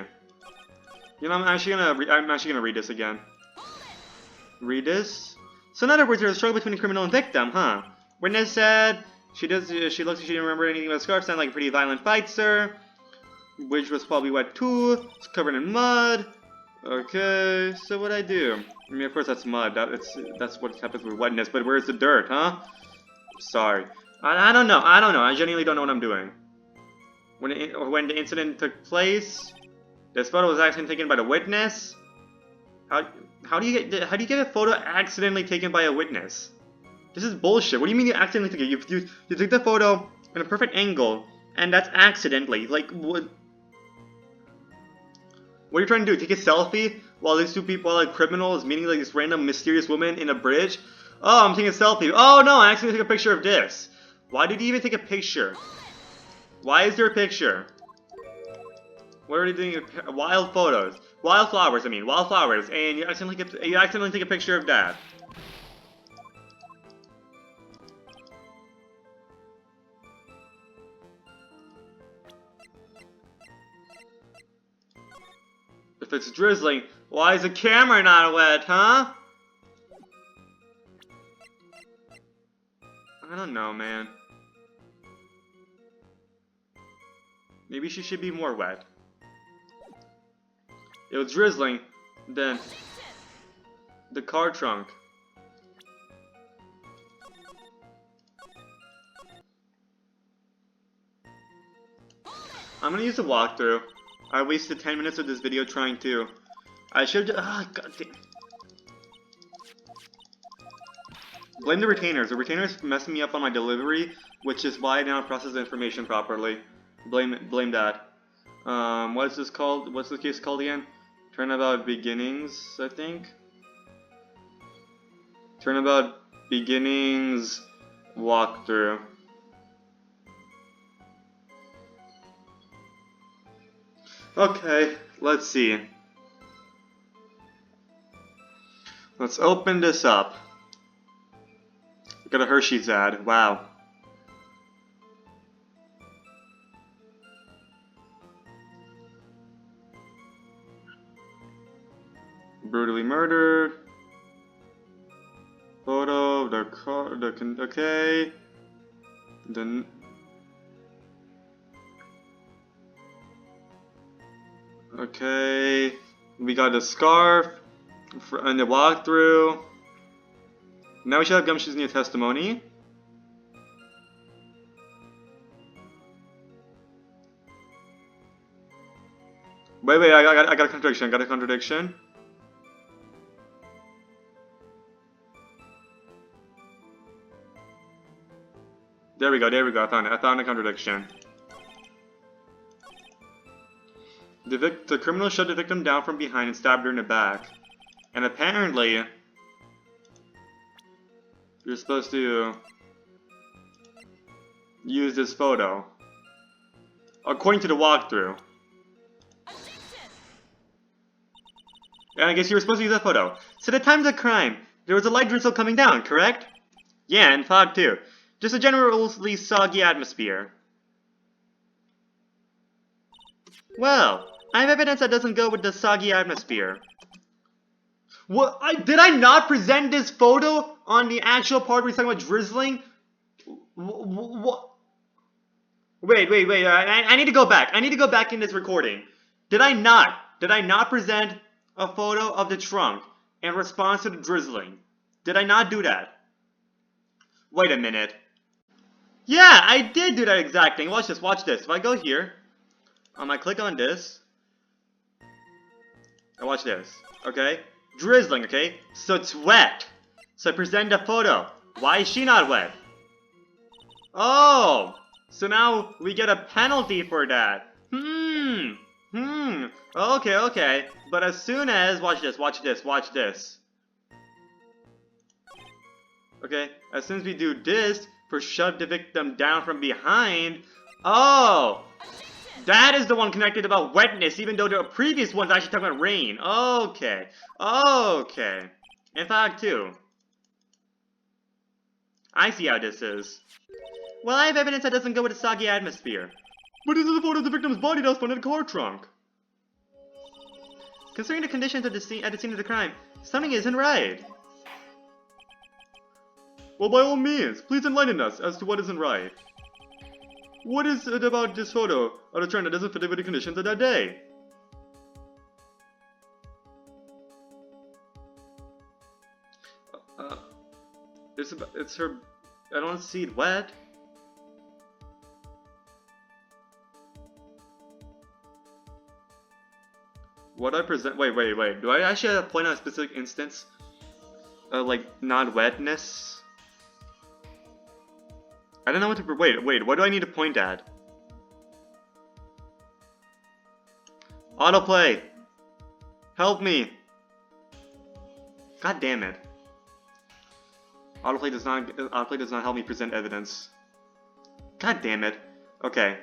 You know, I'm actually gonna read this again. Read this. So in other words, there's a struggle between the criminal and victim, huh? Witness said she looks like she didn't remember anything about the scarf. Sounded like a pretty violent fight, sir. Which was probably wet too. It's covered in mud. Okay, so what'd I do? I mean, of course that's mud. That's what happens with wetness. But where's the dirt, huh? Sorry. I don't know. I genuinely don't know what I'm doing. When the incident took place, this photo was accidentally taken by the witness. How do you get a photo accidentally taken by a witness? This is bullshit. What do you mean you accidentally took it? You took the photo in a perfect angle, and that's accidentally. Like what? What are you trying to do? Take a selfie while these two people, while a criminal is meeting like this random mysterious woman in a bridge? Oh, I'm taking a selfie. Oh no, I accidentally took a picture of this. Why did he even take a picture? Why is there a picture? What are they doing? Wild photos, wild flowers. I mean, wild flowers, and you accidentally take a picture of that. If it's drizzling, why is the camera not wet, huh? I don't know, man. Maybe she should be more wet. It was drizzling, then the car trunk. I'm gonna use a walkthrough. I wasted 10 minutes of this video trying to. I should. Ah, god damn. Blame the retainers. The retainers messing me up on my delivery, which is why I did not process the information properly. Blame that. What is this called? What's the case called again? Turnabout Beginnings, I think. Turnabout Beginnings walkthrough. Okay, let's see. Let's open this up. Got a Hershey's ad. Wow. Brutally murdered. Photo of the car. Okay. Then. Okay. We got a scarf and the walkthrough. Now we should have Gumshoe's new testimony. Wait, I got a contradiction, There we go, I found a contradiction. The criminal shoved the victim down from behind and stabbed her in the back. And apparently, you're supposed to use this photo. According to the walkthrough. And I guess you were supposed to use that photo. So at the time of the crime, there was a light drizzle coming down, correct? Yeah, and fog too. Just a generally soggy atmosphere. Well, I have evidence that doesn't go with the soggy atmosphere. What? Did I not present this photo on the actual part where he's talking about drizzling? What? Wait. I need to go back. I need to go back in this recording. Did I not present a photo of the trunk in response to the drizzling? Did I not do that? Wait a minute. Yeah, I did do that exact thing. Watch this. If I go here, I click on this. And watch this. Okay? Drizzling, okay? So it's wet. So I present a photo. Why is she not wet? Oh! So now we get a penalty for that. Okay. But as soon as... Watch this. Okay, as soon as we do this, for shove the victim down from behind... Oh! That is the one connected about wetness, even though the previous one's actually talking about rain. Okay. In fact, too. I see how this is. Well, I have evidence that doesn't go with a soggy atmosphere. But this is a photo of the victim's body that was found in a car trunk. Considering the conditions of the scene, at the scene of the crime, something isn't right. Well, by all means, please enlighten us as to what isn't right. What is it about this photo of the trunk that doesn't fit with the conditions of that day? It's her... I don't see it wet. What I present... Wait. Do I actually have to point out a specific instance? Like, non-wetness? I don't know what to... Wait, what do I need to point at? Autoplay! Help me! God damn it. Autoplay does not help me present evidence. God damn it. Okay.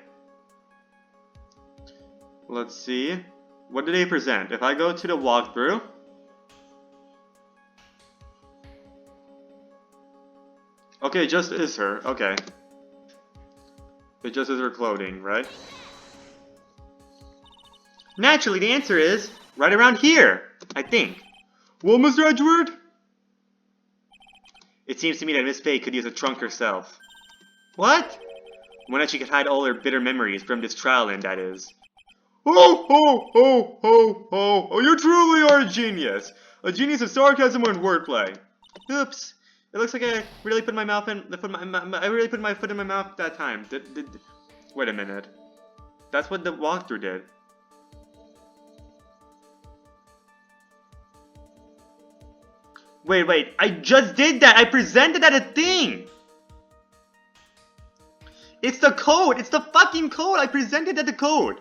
Let's see. What did they present? If I go to the walkthrough... Okay, it just is her. Okay. It just is her clothing, right? Naturally, the answer is right around here, I think. Well, Mr. Edgeworth? It seems to me that Miss Faye could use a trunk herself. What? One that she could hide all her bitter memories from this trial in, that is. Oh, you truly are a genius. A genius of sarcasm and wordplay. Oops. It looks like I really put my mouth in. I really put my foot in my mouth that time. Wait a minute. That's what the walkthrough did. Wait. I just did that. I presented that a thing. It's the code. It's the fucking code. I presented that the code.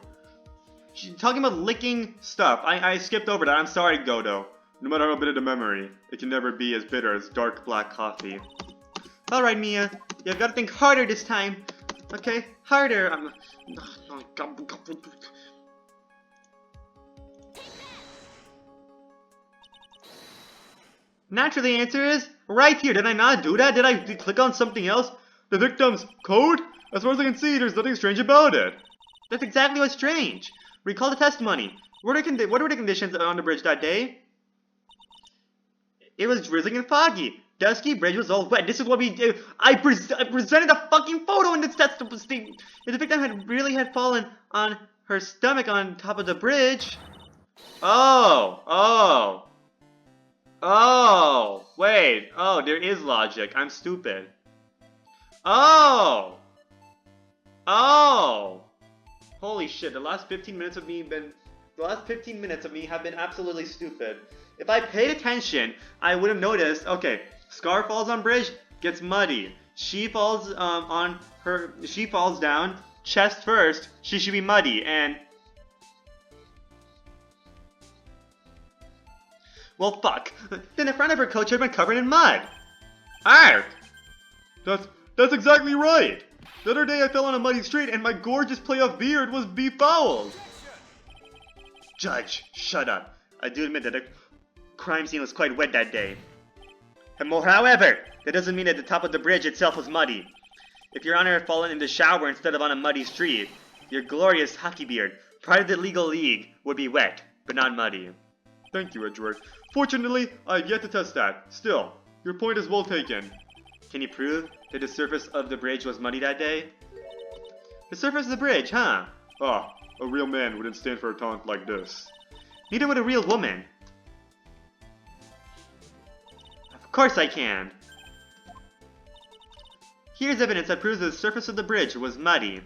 She's talking about licking stuff. I skipped over that. I'm sorry, Godo. No matter how bitter the memory, it can never be as bitter as dark black coffee. Alright, Mia. You've got to think harder this time. Okay? Harder. Naturally, the answer is right here. Did I not do that? Did I click on something else? The victim's code? As far as I can see, there's nothing strange about it. That's exactly what's strange. Recall the testimony. What were the conditions on the bridge that day? It was drizzling and foggy. Dusky bridge was all wet. This is what we did. I presented a fucking photo in this test. If the victim had fallen on her stomach on top of the bridge. Oh, wait. Oh, there is logic. I'm stupid. Oh. Holy shit, the last 15 minutes of me have been absolutely stupid. If I paid attention, I would have noticed, okay, Scar falls on bridge, gets muddy. She falls down, chest first, she should be muddy, and well, fuck. Then the front of her coat should have been covered in mud. Ark! That's exactly right. The other day I fell on a muddy street and my gorgeous playoff beard was befouled. Judge, shut up. I do admit that the crime scene was quite wet that day. However, that doesn't mean that the top of the bridge itself was muddy. If Your Honor had fallen in the shower instead of on a muddy street, your glorious hockey beard, part of the legal league, would be wet, but not muddy. Thank you, Edgeworth. Fortunately, I have yet to test that. Still, your point is well taken. Can you prove that the surface of the bridge was muddy that day? The surface of the bridge, huh? Ah, a real man wouldn't stand for a taunt like this. Neither would a real woman. Of course I can. Here's evidence that proves that the surface of the bridge was muddy.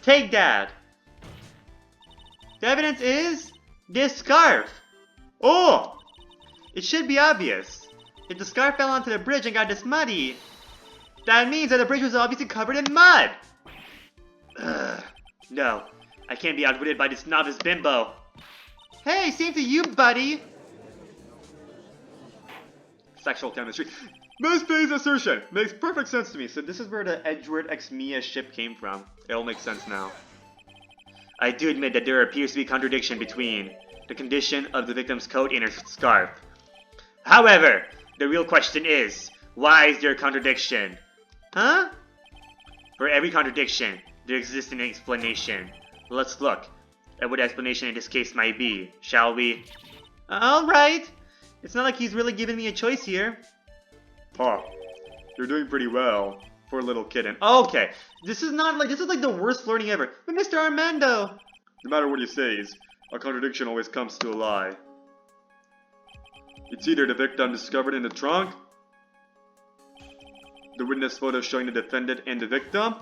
Take that! The evidence is this scarf! Oh! It should be obvious. If the scarf fell onto the bridge and got this muddy, that means that the bridge was obviously covered in mud! Ugh. No, I can't be outwitted by this novice bimbo. Hey, same to you, buddy! Sexual chemistry. Miss Pay's assertion makes perfect sense to me. So this is where the Edgeworth x Mia ship came from. It all makes sense now. I do admit that there appears to be contradiction between the condition of the victim's coat and her scarf. However, the real question is, why is there a contradiction? Huh? For every contradiction, there exists an explanation. Let's look at what the explanation in this case might be, shall we? Alright. It's not like he's really giving me a choice here. Huh. You're doing pretty well for a little kitten. Okay. This is like the worst learning ever. But Mr. Armando! No matter what you say, a contradiction always comes to a lie. It's either the victim discovered in the trunk, the witness photo showing the defendant and the victim,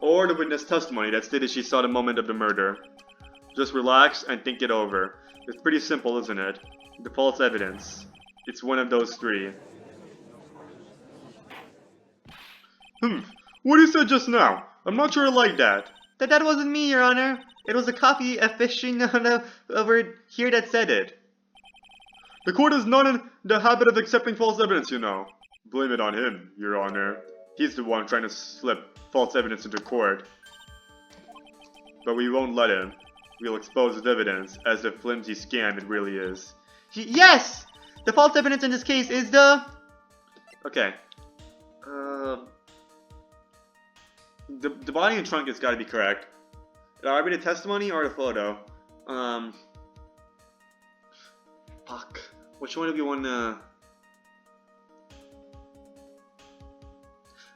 or the witness testimony that stated she saw the moment of the murder. Just relax and think it over. It's pretty simple, isn't it? The false evidence. It's one of those three. What you said just now? I'm not sure I like that. That wasn't me, Your Honor. It was a coffee aficionado over here that said it. The court is not in the habit of accepting false evidence, you know. Blame it on him, Your Honor. He's the one trying to slip false evidence into court. But we won't let him. We'll expose his evidence as the flimsy scam it really is. Yes! The false evidence in this case is the... Okay. The body and trunk has got to be correct. Either the testimony or the photo. Fuck. Which one do we want to...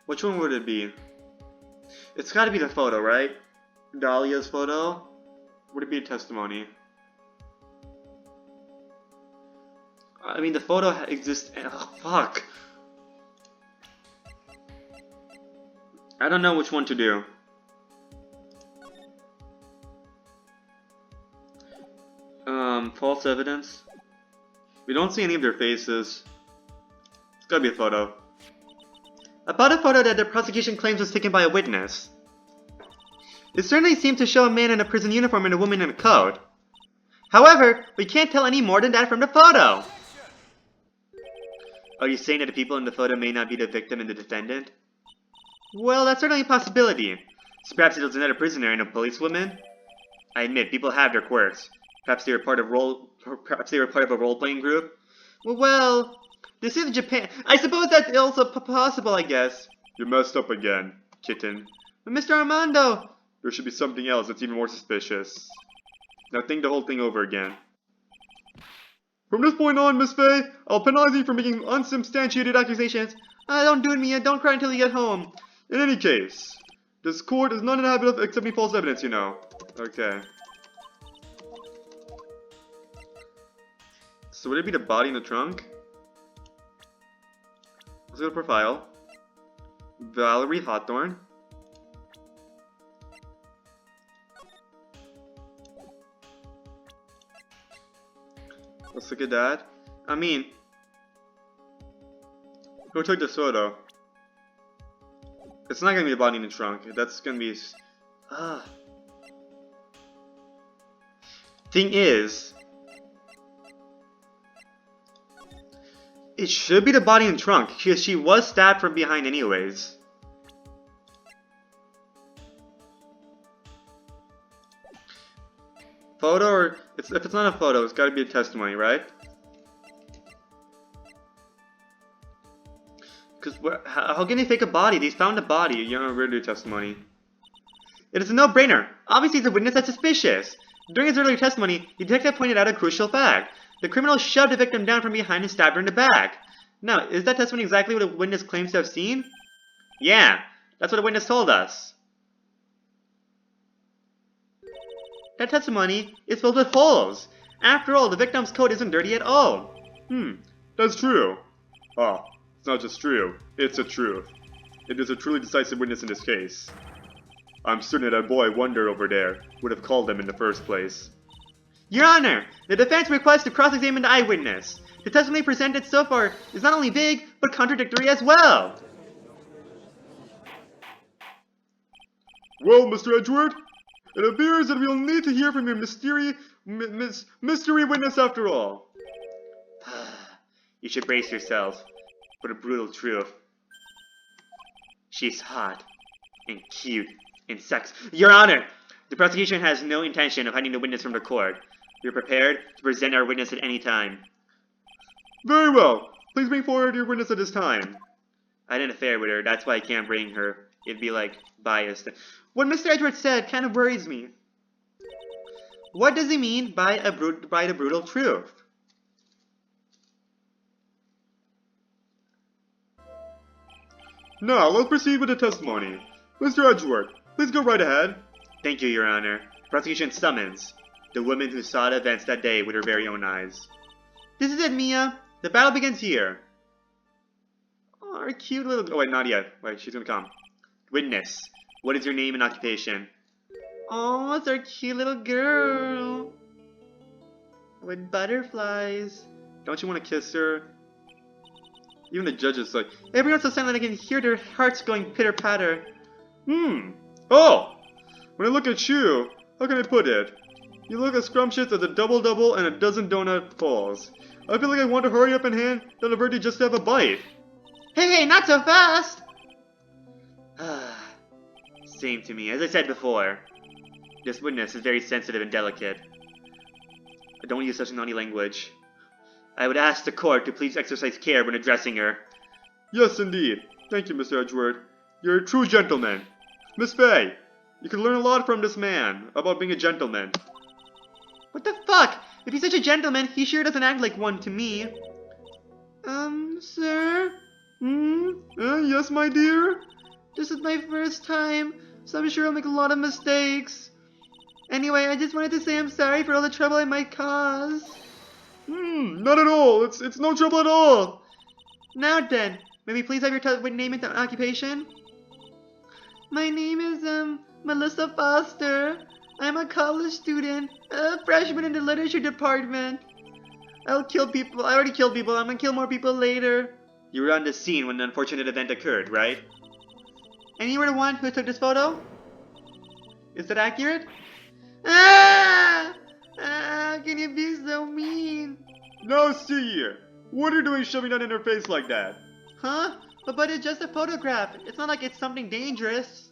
Which one would it be? It's got to be the photo, right? Dahlia's photo? Would it be a testimony? I mean, the photo exists... Oh, fuck. I don't know which one to do. False evidence. We don't see any of their faces. It's gotta be a photo. About a photo that the prosecution claims was taken by a witness. It certainly seems to show a man in a prison uniform and a woman in a coat. However, we can't tell any more than that from the photo. Are you saying that the people in the photo may not be the victim and the defendant? Well, that's certainly a possibility. So perhaps it was another prisoner and a policewoman? I admit, people have their quirks. Perhaps they were part of a role-playing group? Well, this is Japan. I suppose that's also possible, I guess. You messed up again, kitten. But Mr. Armando! There should be something else that's even more suspicious. Now think the whole thing over again. From this point on, Miss Faye, I'll penalize you for making unsubstantiated accusations. Don't do it, Mia. Don't cry until you get home. In any case, this court is not in the habit of accepting false evidence, you know. Okay. So would it be the body in the trunk? Let's go to profile. Valerie Hawthorne. Let's look at that. I mean, who took this photo? It's not gonna be the body in the trunk. That's gonna be. Thing is, it should be the body in the trunk because she was stabbed from behind, anyways. Photo, or if it's not a photo, it's got to be a testimony, right? Because how can they fake a body? They found a body. You know, really testimony. It is a no-brainer. Obviously, the witness that's suspicious. During his earlier testimony, the detective pointed out a crucial fact. The criminal shoved the victim down from behind and stabbed her in the back. Now, is that testimony exactly what the witness claims to have seen? Yeah, that's what the witness told us. That testimony is filled with holes. After all, the victim's coat isn't dirty at all. That's true. It's not just true, it's a truth. It is a truly decisive witness in this case. I'm certain that boy Wonder over there would have called them in the first place. Your Honor, the defense requests to cross-examine the eyewitness. The testimony presented so far is not only vague, but contradictory as well. Well, Mr. Edgeworth, it appears that we'll need to hear from your mystery witness after all. You should brace yourself for the brutal truth. She's hot and cute and sex. Your Honor, the prosecution has no intention of hiding the witness from the court. We are prepared to present our witness at any time. Very well. Please bring forward your witness at this time. I had an affair with her. That's why I can't bring her. It'd be like biased. What Mr. Edgeworth said kind of worries me. What does he mean by the brutal truth? Now, let's proceed with the testimony. Mr. Edgeworth, please go right ahead. Thank you, Your Honor. Prosecution summons the woman who saw the events that day with her very own eyes. This is it, Mia. The battle begins here. Oh, our cute little... Oh, wait, not yet. Wait, she's gonna come. Witness, what is your name and occupation? Oh, it's our cute little girl. With butterflies. Don't you want to kiss her? Even the judge is like, everyone's so silent I can hear their hearts going pitter-patter. Oh! When I look at you, how can I put it? You look as scrumptious as a double-double and a dozen donut balls. I feel like I want to hurry up and hand the liberty just to have a bite. Hey, not so fast! Same to me. As I said before, this witness is very sensitive and delicate. Don't use such naughty language. I would ask the court to please exercise care when addressing her. Yes, indeed. Thank you, Mr. Edgeworth. You're a true gentleman. Miss Faye, you can learn a lot from this man about being a gentleman. What the fuck? If he's such a gentleman, he sure doesn't act like one to me. Sir? Yes, my dear? This is my first time, so I'm sure I'll make a lot of mistakes. Anyway, I just wanted to say I'm sorry for all the trouble I might cause. Not at all. It's no trouble at all. Now then, may we please have your name and occupation? My name is, Melissa Foster. I'm a college student, a freshman in the literature department. I'll kill people. I already killed people. I'm gonna kill more people later. You were on the scene when the unfortunate event occurred, right? And you were the one who took this photo? Is that accurate? Ah! Ah, can you be so mean? Now see here. What are you doing shoving that in her face like that? Huh? But it's just a photograph. It's not like it's something dangerous.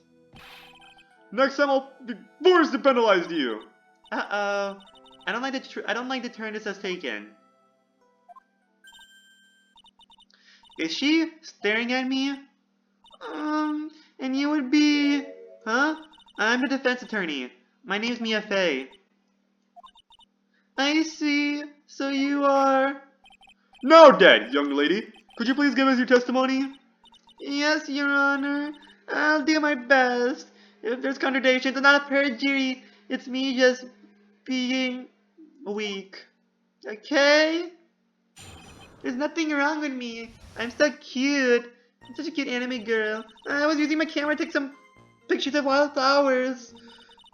Next time I'll be forced to penalize you. Uh-oh. I don't like the turn this has taken. Is she staring at me? And you would be... Huh? I'm the defense attorney. My name's Mia Fey. I see. So you are... Now then, young lady, could you please give us your testimony? Yes, Your Honor. I'll do my best. If there's contradictions, it's not a perjury. It's me just being weak. Okay? There's nothing wrong with me. I'm so cute. I'm such a cute anime girl. I was using my camera to take some pictures of wildflowers.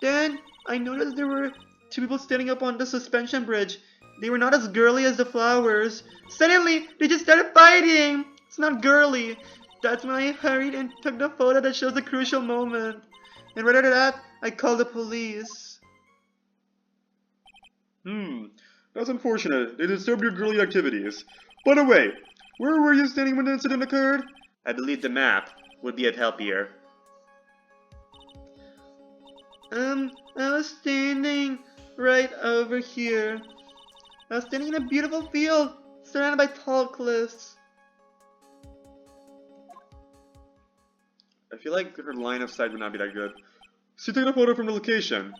Then I noticed there were two people standing up on the suspension bridge. They were not as girly as the flowers. Suddenly, they just started fighting. It's not girly. That's when I hurried and took the photo that shows the crucial moment. And right after that, I called the police. That's unfortunate. They disturbed your girly activities. By the way, where were you standing when the incident occurred? I believe the map would be of help here. I was standing right over here. I was standing in a beautiful field, surrounded by tall cliffs. I feel like her line of sight would not be that good. So you took a photo from the location.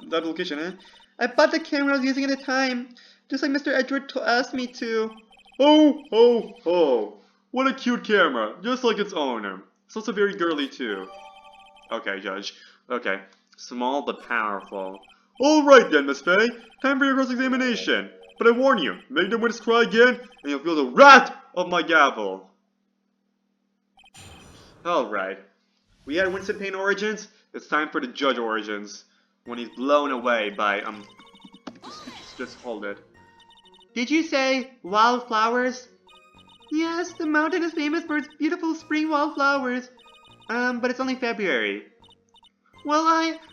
That location, eh? I bought the camera I was using at the time, just like Mr. Edgeworth asked me to. Oh, oh, oh. What a cute camera, just like its owner. It's also very girly too. Okay, Judge. Okay. Small but powerful. Alright then, Miss Fey. Time for your cross-examination. But I warn you, make them witness cry again, and you'll feel the wrath of my gavel. Alright. We had Winston Payne origins. It's time for the Judge origins. When he's blown away by, just hold it. Did you say wildflowers? Yes, the mountain is famous for its beautiful spring wildflowers. But it's only February. Well,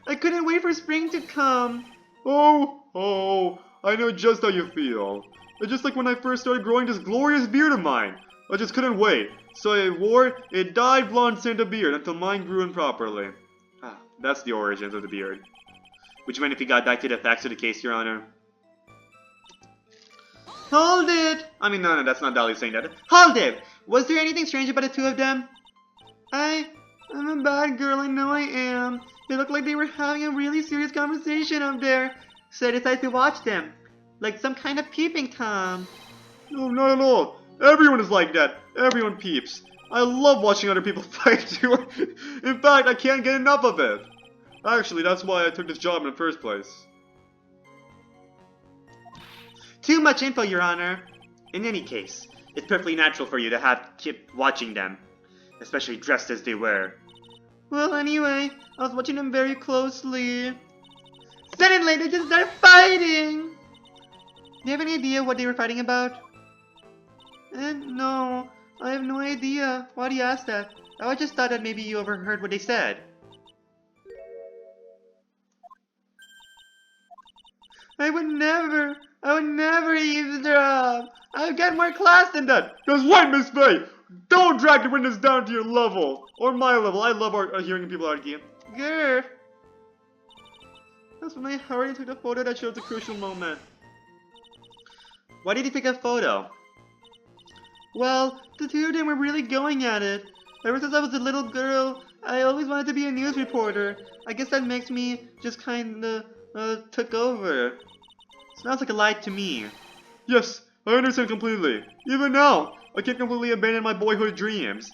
I couldn't wait for spring to come. Oh, I know just how you feel. It's just like when I first started growing this glorious beard of mine. I just couldn't wait, so I wore a dyed blonde Santa beard until mine grew in properly. That's the origins of the beard. Would you mind if we got back to the facts of the case, Your Honor? Hold it! I mean, no, that's not Dolly saying that. Hold it! Was there anything strange about the two of them? I'm a bad girl, I know I am. They looked like they were having a really serious conversation up there, so I decided to watch them. Like some kind of peeping Tom. No, not at all. Everyone is like that. Everyone peeps. I love watching other people fight too. In fact, I can't get enough of it. Actually, that's why I took this job in the first place. Too much info, Your Honor. In any case, it's perfectly natural for you to keep watching them, especially dressed as they were. Well, anyway, I was watching them very closely. Suddenly, they just started fighting! Do you have any idea what they were fighting about? No, I have no idea. Why do you ask that? I just thought that maybe you overheard what they said. I would never eavesdrop. I've got more class than that. That's right, Miss Fey. Don't drag the witness down to your level. Or my level. I love hearing people argue. Grr. That's when I hurried and took the photo that shows the crucial moment. Why did you take a photo? Well, the two of them were really going at it. Ever since I was a little girl, I always wanted to be a news reporter. I guess that makes me just kinda took over. Sounds like a lie to me. Yes, I understand completely. Even now, I can't completely abandon my boyhood dreams.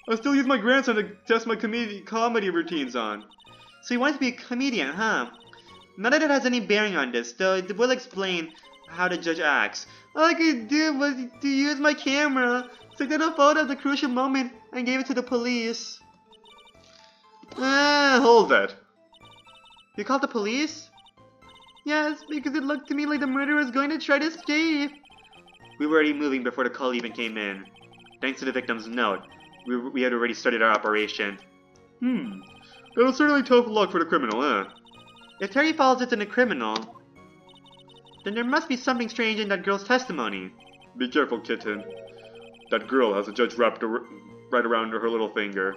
I still use my grandson to test my comedy routines on. So you wanted to be a comedian, huh? Not that it has any bearing on this, though it will explain how the judge acts. All I could do was to use my camera, took a photo of the crucial moment, and gave it to the police. Hold that. You called the police? Yes, because it looked to me like the murderer was going to try to escape. We were already moving before the call even came in. Thanks to the victim's note, we had already started our operation. That was certainly tough luck for the criminal, eh? If Terry Falls isn't a criminal, then there must be something strange in that girl's testimony. Be careful, kitten. That girl has a judge wrapped right around her little finger.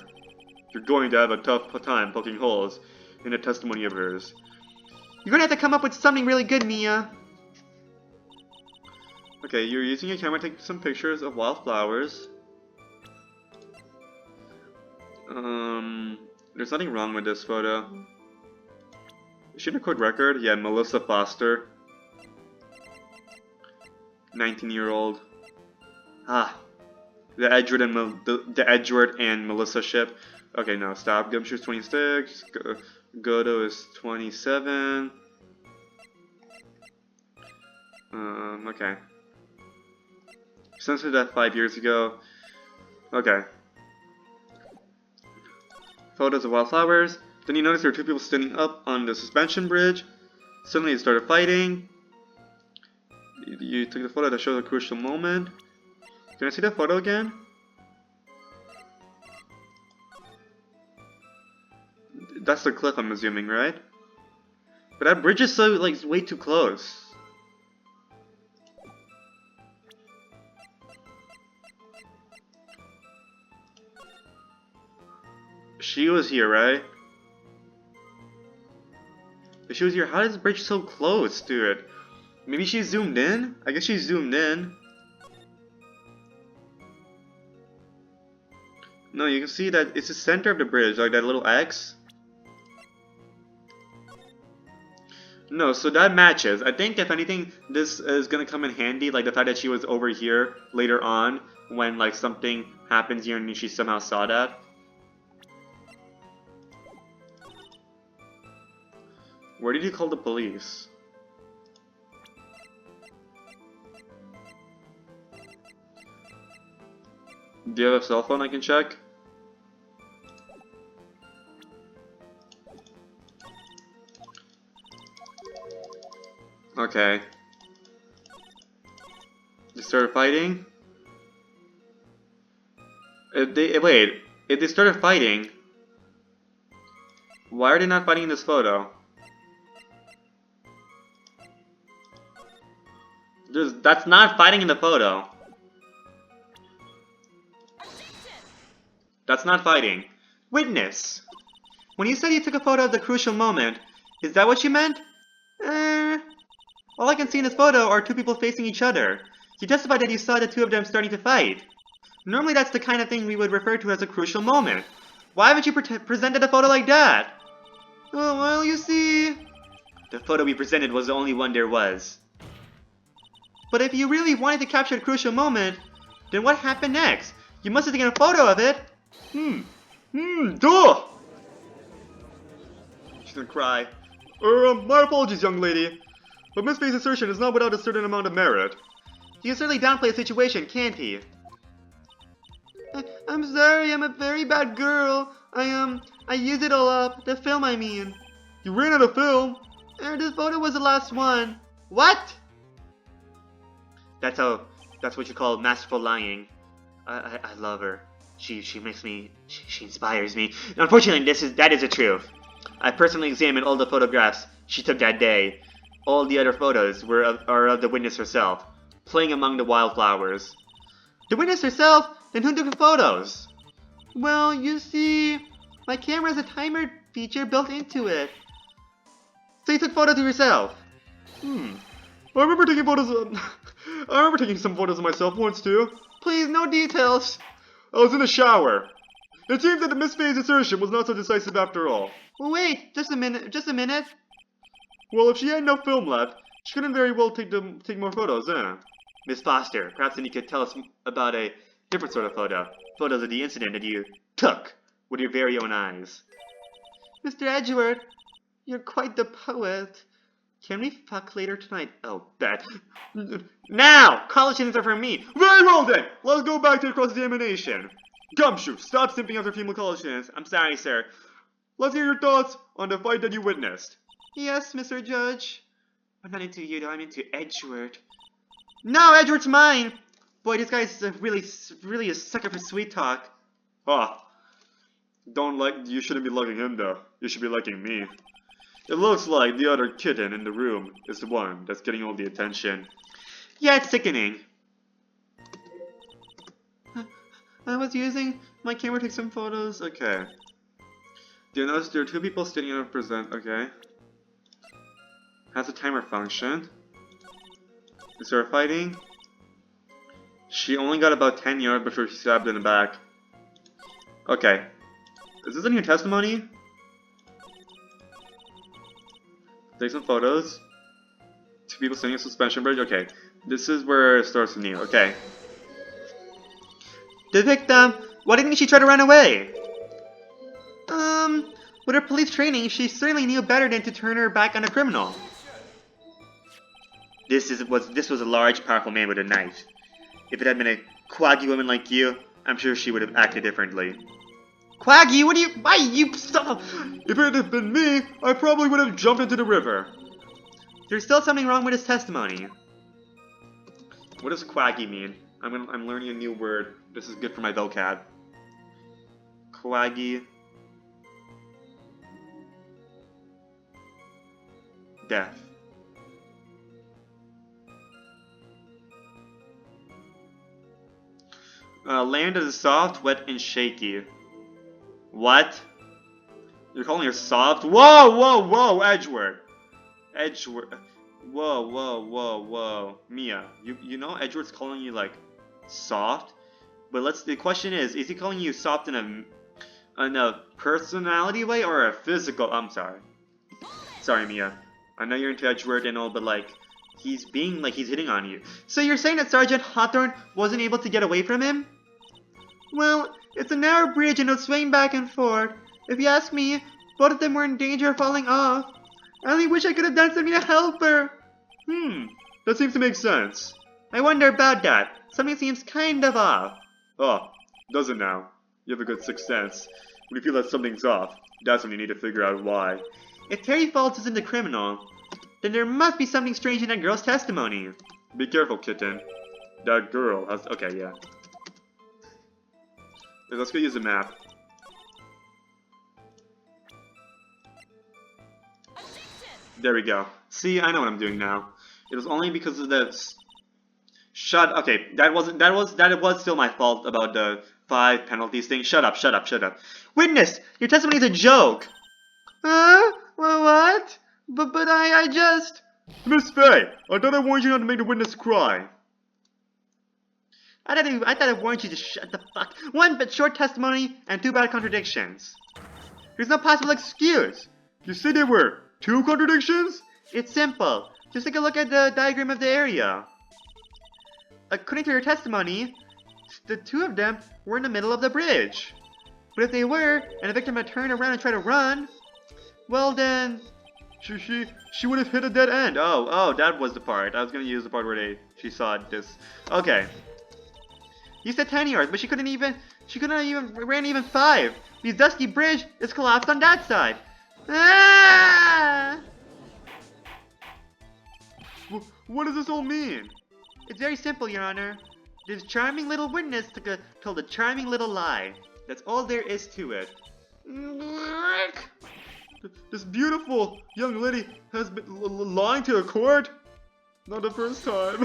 You're going to have a tough time poking holes in a testimony of hers. You're gonna have to come up with something really good, Mia. Okay, you're using your camera to take some pictures of wildflowers. There's nothing wrong with this photo. Is she in a court record? Yeah, Melissa Foster. 19-year-old. Ah. The Edgeworth and Melissa ship. Okay, no, stop. Gumshoe's 26. Godo is 27. Okay. Censored that 5 years ago. Okay. Photos of wildflowers. Then you notice there are two people standing up on the suspension bridge. Suddenly they started fighting. You took the photo to show the crucial moment. Can I see that photo again? That's the cliff, I'm assuming, right? But that bridge is so, like, way too close. She was here, right? If she was here, how is the bridge so close to it? Maybe she zoomed in? I guess she zoomed in. No, you can see that it's the center of the bridge, like that little X. No, so that matches. I think if anything, this is gonna come in handy, like the fact that she was over here later on when like something happens here and she somehow saw that. Where did you call the police? Do you have a cell phone I can check? Okay. They started fighting? If they started fighting, why are they not fighting in this photo? That's not fighting in the photo. That's not fighting. Witness! When you said you took a photo of the crucial moment, is that what you meant? All I can see in this photo are two people facing each other. You testified that you saw the two of them starting to fight. Normally that's the kind of thing we would refer to as a crucial moment. Why haven't you presented a photo like that? Oh, well, you see... The photo we presented was the only one there was. But if you really wanted to capture the crucial moment, then what happened next? You must have taken a photo of it. Duh! She's gonna cry. My apologies, young lady. But Miss Faye's assertion is not without a certain amount of merit. He can certainly downplay a situation, can't he? I'm sorry, I'm a very bad girl. I used it all up. The film, I mean. You ran out of film? This photo was the last one. What? That's what you call masterful lying. I love her. She makes me, she inspires me. Unfortunately, that is the truth. I personally examined all the photographs she took that day. All the other photos are of the witness herself, playing among the wildflowers. The witness herself? Then who took the photos? Well, you see, my camera has a timer feature built into it. So you took photos of yourself? I remember taking photos I remember taking some photos of myself once too. Please, no details. I was in the shower. It seems that the Miss Faye's assertion was not so decisive after all. Well, wait, just a minute. Well, if she had no film left, she couldn't very well take more photos, Miss Foster, perhaps then you could tell us about a different sort of photo. Photos of the incident that you took with your very own eyes. Mr. Edgeworth, you're quite the poet. Can we fuck later tonight? Oh, bet. Now! College students are for me. Very well then! Let's go back to the cross-examination. Gumshoe, stop simping after female college students. I'm sorry, sir. Let's hear your thoughts on the fight that you witnessed. Yes, Mr. Judge. I'm not into you, though. I'm into Edgeworth. No, Edgeworth's mine! Boy, this guy's really a sucker for sweet talk. You shouldn't be liking him, though. You should be liking me. It looks like the other kitten in the room is the one that's getting all the attention. Yeah, it's sickening. I was using my camera to take some photos. Okay. Do you notice there are two people standing up present? Okay. Has a timer function. Is there a fighting? She only got about 10 yards before she stabbed in the back. Okay. Is this in your testimony? Take some photos. Two people standing on a suspension bridge. Okay. This is where it starts anew. Okay. The victim, why didn't she try to run away? With her police training, she certainly knew better than to turn her back on a criminal. This was a large, powerful man with a knife. If it had been a quaggy woman like you, I'm sure she would have acted differently. Quaggy, why you stop? If it had been me, I probably would have jumped into the river. There's still something wrong with his testimony. What does quaggy mean? I'm learning a new word. This is good for my vocab. Quaggy. Death. Land is soft, wet, and shaky. What? You're calling her soft? Whoa, whoa, whoa, Edgeworth. Edgeworth. Whoa, whoa, whoa, whoa. Mia, you know Edgeworth's calling you, like, soft? But the question is he calling you soft in a personality way or a physical? I'm sorry. Sorry, Mia. I know you're into Edgeworth and all, but, like, he's hitting on you. So you're saying that Sergeant Hawthorne wasn't able to get away from him? Well, it's a narrow bridge and it'll swing back and forth. If you ask me, both of them were in danger of falling off. I only wish I could have done something to help her. That seems to make sense. I wonder about that. Something seems kind of off. Oh, does it now? You have a good sixth sense. When you feel that something's off, that's when you need to figure out why. If Terry Falls isn't the criminal, then there must be something strange in that girl's testimony. Be careful, kitten. That girl has... Okay, yeah. Let's go use a map. There we go. See, I know what I'm doing now. It was only because of this. Okay, that was still my fault about the 5 penalties thing. Shut up. Witness, your testimony is a joke. Well, what? But I just... Miss Faye, I thought I warned you not to make the witness cry. I thought I warned you to shut the fuck. 1 but short testimony and 2 bad contradictions. There's no possible excuse. You said there were 2 contradictions? It's simple. Just take a look at the diagram of the area. According to your testimony, the 2 of them were in the middle of the bridge. But if they were, and the victim had turned around and tried to run, well then... She would have hit a dead end. Oh, that was the part. I was gonna use the part where she saw this. Okay. You said 10 yards, but she couldn't even ran even 5. This dusty bridge is collapsed on that side. Ah! What does this all mean? It's very simple, Your Honor. This charming little witness told a charming little lie. That's all there is to it. This beautiful young lady has been lying to a court? Not the first time.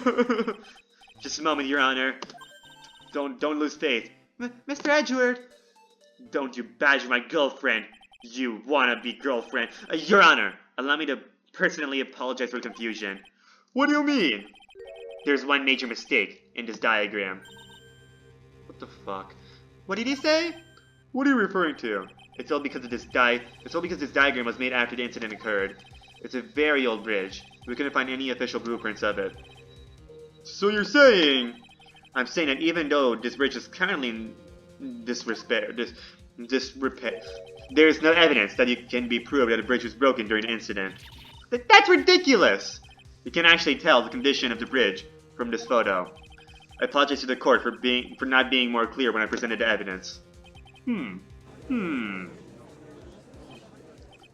Just a moment, Your Honor. Don't lose faith. Mr. Edgeworth! Don't you badger my girlfriend, you wannabe girlfriend. Your Honor, allow me to personally apologize for the confusion. What do you mean? There's one major mistake in this diagram. What the fuck? What did he say? What are you referring to? It's all because this diagram was made after the incident occurred. It's a very old bridge. We couldn't find any official blueprints of it. So you're saying... I'm saying that even though this bridge is currently in disrepair, there's no evidence that it can be proved that the bridge was broken during the incident. That's ridiculous! You can actually tell the condition of the bridge from this photo. I apologize to the court for not being more clear when I presented the evidence.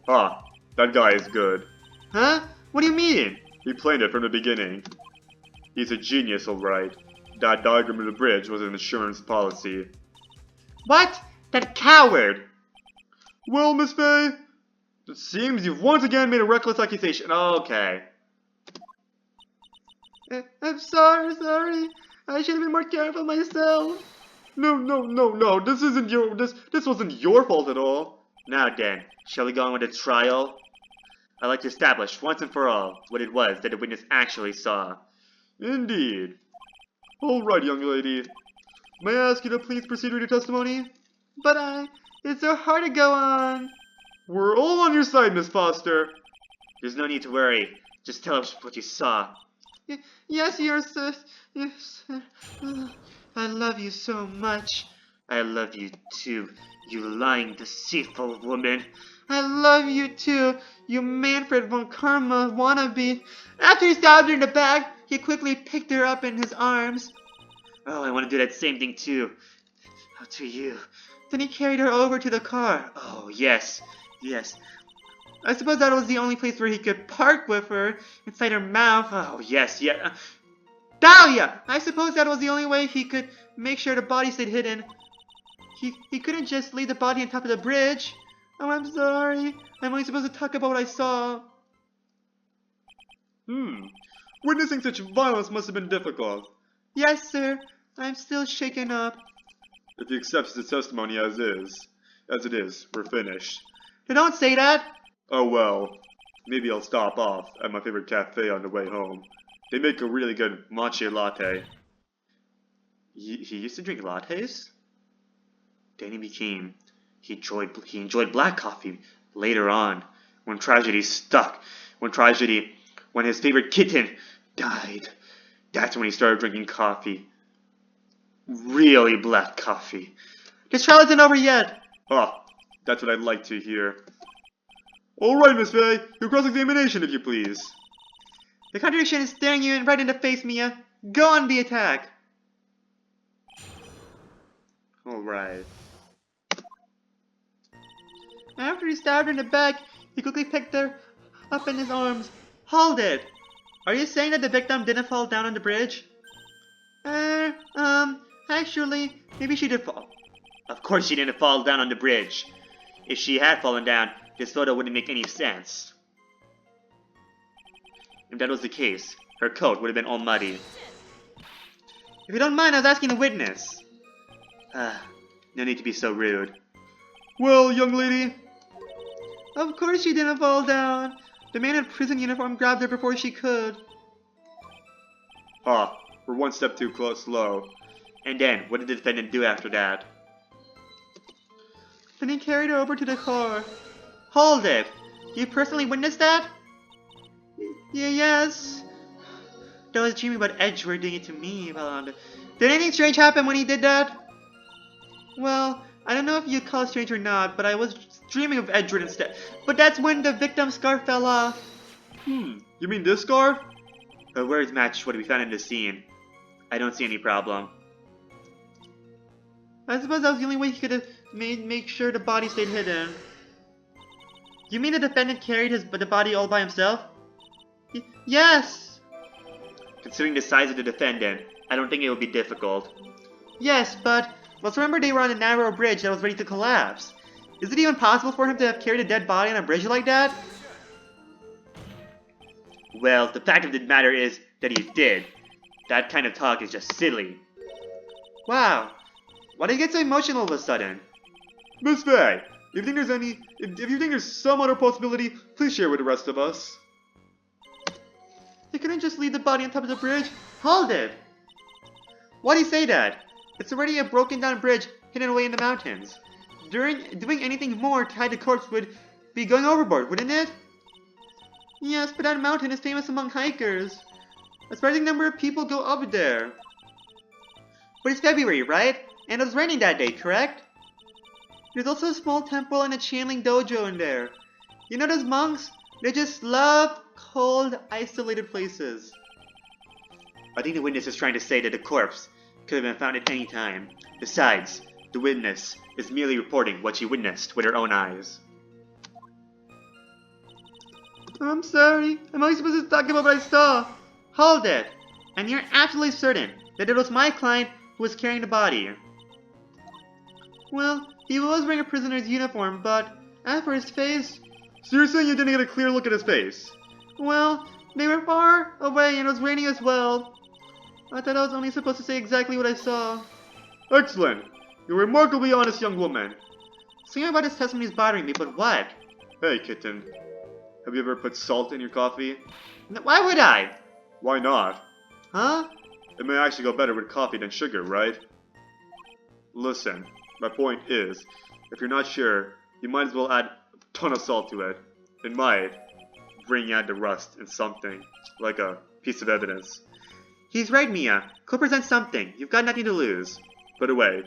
Ah, that guy is good. Huh? What do you mean? He planned it from the beginning. He's a genius, alright. That diagram of the bridge was an insurance policy. What? That coward! Well, Miss Faye, It seems you've once again made a reckless accusation. Okay. I'm sorry. I should have been more careful myself. No. This wasn't your fault at all. Now then, shall we go on with the trial? I'd like to establish once and for all what it was that the witness actually saw. Indeed. Alright, young lady. May I ask you to please proceed with your testimony? But it's so hard to go on. We're all on your side, Miss Foster. There's no need to worry. Just tell us what you saw. Yes, Your Sis. Yes. I love you so much. I love you too, you lying, deceitful woman. I love you too, you Manfred von Karma wannabe. After he stabbed her in the back, he quickly picked her up in his arms. Oh, I want to do that same thing too. Oh, to you. Then he carried her over to the car. Oh, yes. I suppose that was the only place where he could park with her, inside her mouth. Oh, yes. Dahlia! I suppose that was the only way he could make sure the body stayed hidden. He couldn't just leave the body on top of the bridge. Oh, I'm sorry. I'm only supposed to talk about what I saw. Witnessing such violence must have been difficult. Yes, sir. I'm still shaken up. If he accepts his testimony as it is, we're finished. Don't say that. Oh well, maybe I'll stop off at my favorite cafe on the way home. They make a really good matcha latte. He used to drink lattes? Then he enjoyed black coffee later on, when tragedy struck, when his favorite kitten died. That's when he started drinking coffee. Really black coffee. This trial isn't over yet. Ah, that's what I'd like to hear. Alright, Miss Faye, your cross-examination if you please. The contradiction is staring you right in the face, Mia. Go on the attack. Alright. After he stabbed her in the back, he quickly picked her up in his arms. Hold it! Are you saying that the victim didn't fall down on the bridge? Actually, maybe she did fall. Of course she didn't fall down on the bridge. If she had fallen down, this photo wouldn't make any sense. If that was the case, her coat would have been all muddy. If you don't mind, I was asking the witness. No need to be so rude. Well, young lady. Of course she didn't fall down. The man in prison uniform grabbed her before she could. Ah, we're one step too slow. And then, what did the defendant do after that? Then he carried her over to the car. Hold it! You personally witnessed that? Yes. I was dreaming about Edgeworth doing it to me while on the... Did anything strange happen when he did that? Well, I don't know if you'd call it strange or not, but I was dreaming of Edgeworth instead. But that's when the victim's scarf fell off. You mean this scarf? Her words match what we found in the scene. I don't see any problem. I suppose that was the only way he could have make sure the body stayed hidden. You mean the defendant carried the body all by himself? Yes! Considering the size of the defendant, I don't think it would be difficult. Yes, but let's remember they were on a narrow bridge that was ready to collapse. Is it even possible for him to have carried a dead body on a bridge like that? Well, the fact of the matter is that he did. That kind of talk is just silly. Wow. Why did you get so emotional all of a sudden? Miss Faye, if you think there's some other possibility, please share with the rest of us. You couldn't just leave the body on top of the bridge? Hold it! Why do you say that? It's already a broken down bridge hidden away in the mountains. Doing anything more to hide the corpse would be going overboard, wouldn't it? Yes, but that mountain is famous among hikers. A surprising number of people go up there. But it's February, right? And it was raining that day, correct? There's also a small temple and a channeling dojo in there. You know those monks? They just love cold, isolated places. I think the witness is trying to say that the corpse could have been found at any time. Besides, the witness is merely reporting what she witnessed with her own eyes. I'm sorry. I'm only supposed to talk about what I saw. Hold it. And you're absolutely certain that it was my client who was carrying the body. Well, he was wearing a prisoner's uniform, but as for his face, So you're saying you didn't get a clear look at his face? Well, they were far away and it was raining as well. I thought I was only supposed to say exactly what I saw. Excellent! You're a remarkably honest young woman. Something about his testimony is bothering me, but what? Hey, kitten. Have you ever put salt in your coffee? Why would I? Why not? Huh? It may actually go better with coffee than sugar, right? Listen, my point is, if you're not sure, you might as well add a ton of salt to it. It might bring out the rust in something, like a piece of evidence. He's right, Mia. Go present something. You've got nothing to lose. By the way,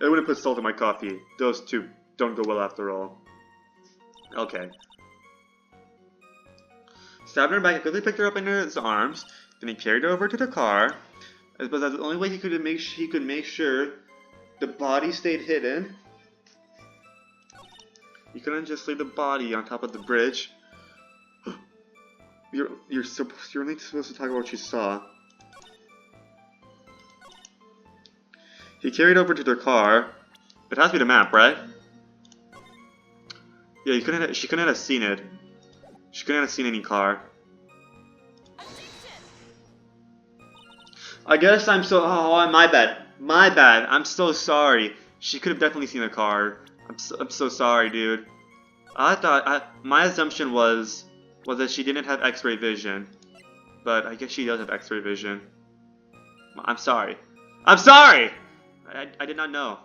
I wouldn't put salt in my coffee. Those two don't go well after all. Okay. Stabbing her back, he quickly picked her up in his arms. Then he carried her over to the car. I suppose that's the only way he could make sure the body stayed hidden. You couldn't just leave the body on top of the bridge. You're only supposed to talk about what you saw. He carried over to their car. It has to be the map, right? Yeah, she couldn't have seen it. She couldn't have seen any car. I guess I'm so... Oh, my bad. My bad. I'm so sorry. She could have definitely seen a car. I'm so sorry, dude. I thought... my assumption was that she didn't have X-ray vision. But I guess she does have X-ray vision. I'm sorry. I'm sorry! I did not know.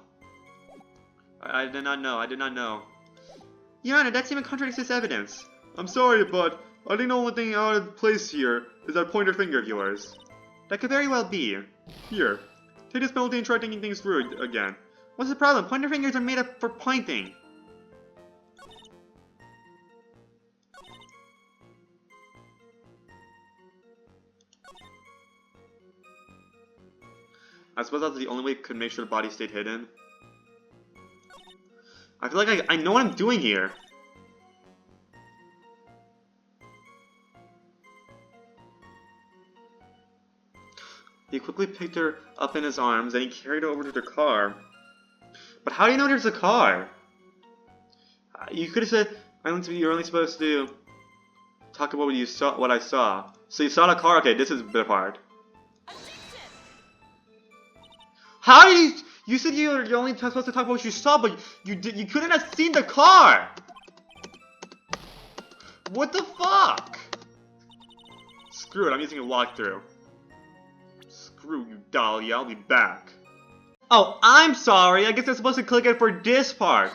I did not know. I did not know. Your Honor, that even contradicts this evidence. I'm sorry, but I think the only thing out of place here is that pointer finger of yours. That could very well be. Here, take this penalty and try thinking things through again. What's the problem? Pointer fingers are made up for pointing. I suppose that's the only way it could make sure the body stayed hidden. I feel like I know what I'm doing here. He quickly picked her up in his arms and he carried her over to the car. But how do you know there's a car? You could have said, you're only supposed to talk about what I saw. So you saw the car? Okay, this is the part. How did you... You said you're only supposed to talk about what you saw, but you couldn't have seen the car! What the fuck? Screw it, I'm using a walkthrough. Screw you, Dahlia, I'll be back. Oh, I'm sorry, I guess I'm supposed to click it for this part.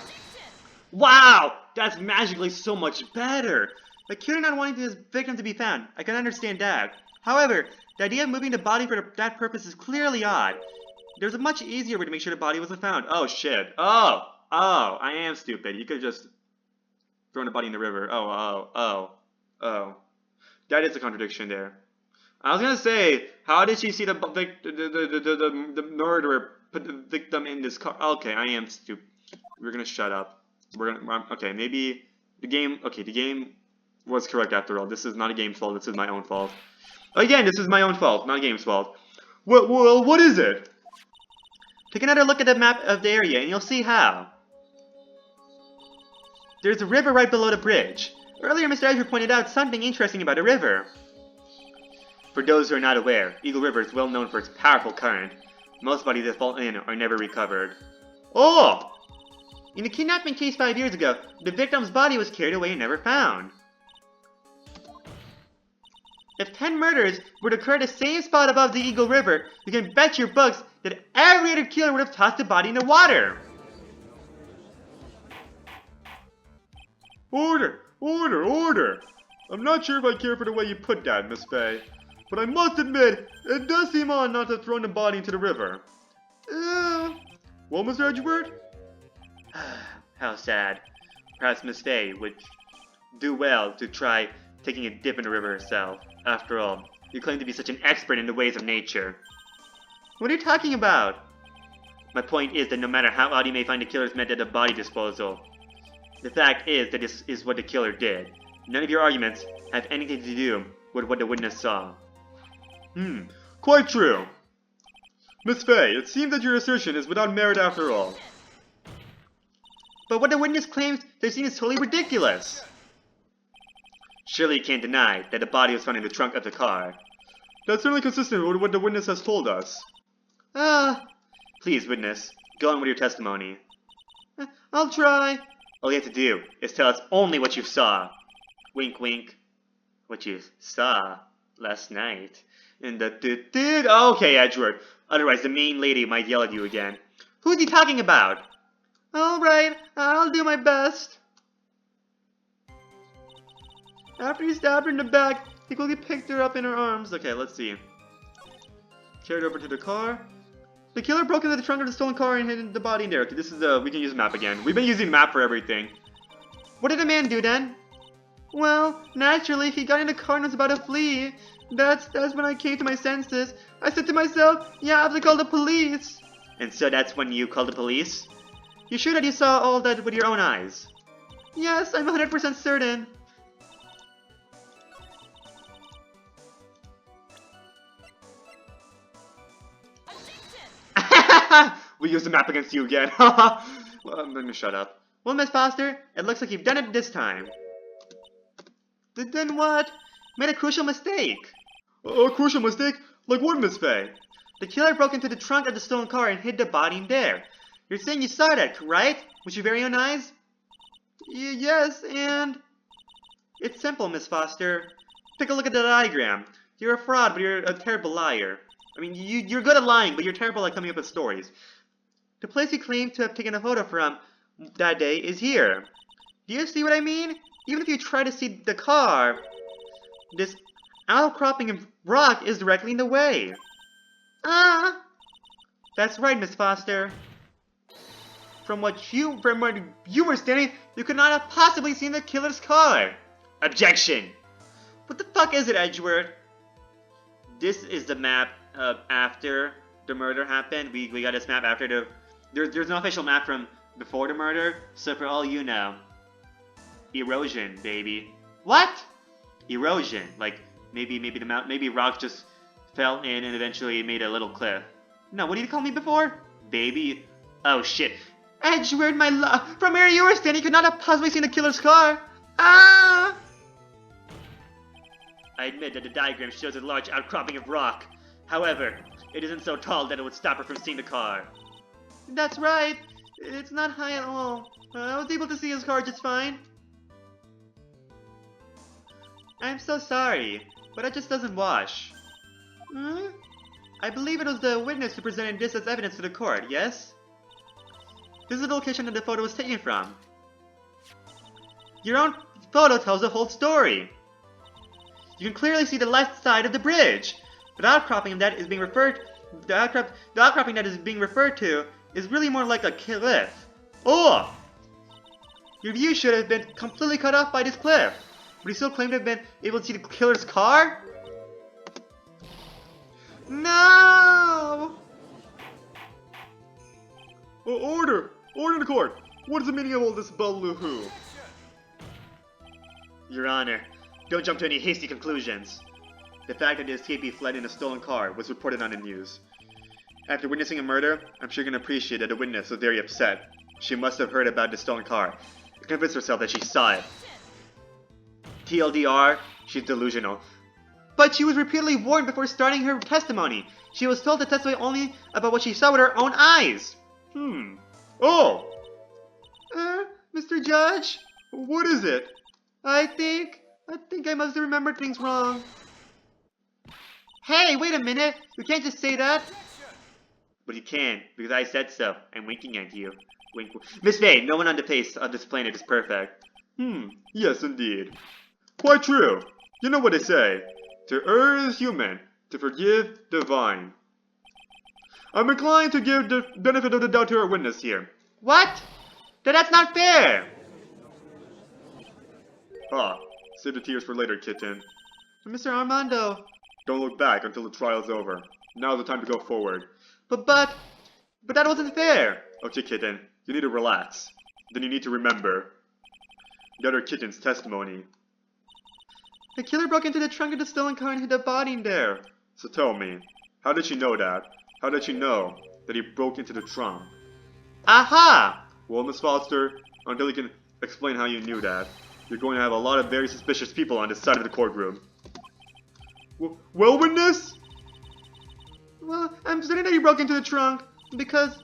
Wow, that's magically so much better. The killer not wanting his victim to be found, I can understand that. However, the idea of moving the body for that purpose is clearly odd. There's a much easier way to make sure the body wasn't found. Oh, shit. Oh, I am stupid. You could have just thrown the body in the river. Oh. That is a contradiction there. I was gonna say, how did she see the murderer put the victim in this car? Okay, I am stupid. We're gonna shut up. Okay, maybe the game was correct after all. This is not a game's fault, this is my own fault. Again, this is my own fault, not a game's fault. Well, what is it? Take another look at the map of the area and you'll see how. There's a river right below the bridge. Earlier, Mr. Edgeworth pointed out something interesting about the river. For those who are not aware, Eagle River is well known for its powerful current. Most bodies that fall in are never recovered. Oh! In a kidnapping case 5 years ago, the victim's body was carried away and never found. If 10 murders were to occur at the same spot above the Eagle River, you can bet your bucks that every other killer would have tossed the body in the water. Order! I'm not sure if I care for the way you put that, Miss Faye. But I must admit, it does seem odd not to have thrown the body into the river. Well, Mr. Edgeworth? How sad. Perhaps Miss Faye would do well to try taking a dip in the river herself. After all, you claim to be such an expert in the ways of nature. What are you talking about? My point is that no matter how odd you may find the killer's method of body disposal, the fact is that this is what the killer did. None of your arguments have anything to do with what the witness saw. Quite true. Miss Faye, it seems that your assertion is without merit after all. But what the witness claims they've seen is totally ridiculous. Surely you can't deny that the body was found in the trunk of the car. That's certainly consistent with what the witness has told us. Please, witness, go on with your testimony. I'll try. All you have to do is tell us only what you saw. Wink, wink. What you saw last night. And the okay, Edgeworth. Otherwise, the main lady might yell at you again. Who's he talking about? Alright, I'll do my best. After he stabbed her in the back, he quickly picked her up in her arms. Okay, let's see. Carried over to the car. The killer broke into the trunk of the stolen car and hid the body in there. Okay, this is we can use the map again. We've been using the map for everything. What did the man do then? Well, naturally, he got in the car and was about to flee. That's when I came to my senses. I said to myself, yeah, I have to call the police. And so that's when you called the police? You sure that you saw all that with your own eyes? Yes, I'm 100% certain. We use the map against you again. Well, I'm gonna shut up. Well, Miss Foster, it looks like you've done it this time. Then what? Made a crucial mistake. A crucial mistake? Like what, Miss Faye? The killer broke into the trunk of the stolen car and hid the body in there. You're saying you saw that, right? With your very own eyes? Yes, and... It's simple, Miss Foster. Take a look at the diagram. You're a fraud, but you're a terrible liar. I mean, you're good at lying, but you're terrible at coming up with stories. The place you claim to have taken a photo from that day is here. Do you see what I mean? Even if you try to see the car, this outcropping of rock is directly in the way. That's right, Miss Foster. From where you were standing, you could not have possibly seen the killer's car. Objection! What the fuck is it, Edgeworth? This is the map after the murder happened. We got this map after the... There's an official map from before the murder, so for all you know. Erosion, baby. What? Erosion. Like, maybe rock just fell in and eventually made a little cliff. No, what did you call me before? Baby? Oh, shit. Edgeworth, my love. From where you were standing, you could not have possibly seen the killer's car. Ah! I admit that the diagram shows a large outcropping of rock. However, it isn't so tall that it would stop her from seeing the car. That's right. It's not high at all. I was able to see his car just fine. I'm so sorry, but it just doesn't wash. I believe it was the witness who presented this as evidence to the court, yes? This is the location that the photo was taken from. Your own photo tells the whole story. You can clearly see the left side of the bridge. The outcropping that is being referred to is really more like a cliff. Oh! Your view should have been completely cut off by this cliff. But you still claim to have been able to see the killer's car? No! Order! Order in the court! What is the meaning of all this ballyhoo? Your Honor, don't jump to any hasty conclusions. The fact that the escapee fled in a stolen car was reported on the news. After witnessing a murder, I'm sure you can appreciate that the witness was very upset. She must have heard about the stolen car and convinced herself that she saw it. TLDR, she's delusional. But she was repeatedly warned before starting her testimony. She was told to testify only about what she saw with her own eyes. Oh! Mr. Judge? What is it? I think I must have remembered things wrong. Hey, wait a minute! You can't just say that! But you can, because I said so. I'm winking at you. Wink. Miss Faye, no one on the face of this planet is perfect. Yes indeed. Quite true. You know what they say. To err is human, to forgive divine. I'm inclined to give the benefit of the doubt to our witness here. What? That's not fair! Save the tears for later, kitten. Mr. Armando. Don't look back until the trial's over. Now's the time to go forward. But that wasn't fair! Okay, kitten, you need to relax. Then you need to remember the other kitten's testimony. The killer broke into the trunk of the stolen car and hid the body in there. So tell me, how did she know that? How did she know that he broke into the trunk? Aha! Well, Miss Foster, until you can explain how you knew that. You're going to have a lot of very suspicious people on this side of the courtroom. Well, witness? Well, I'm certain that you broke into the trunk because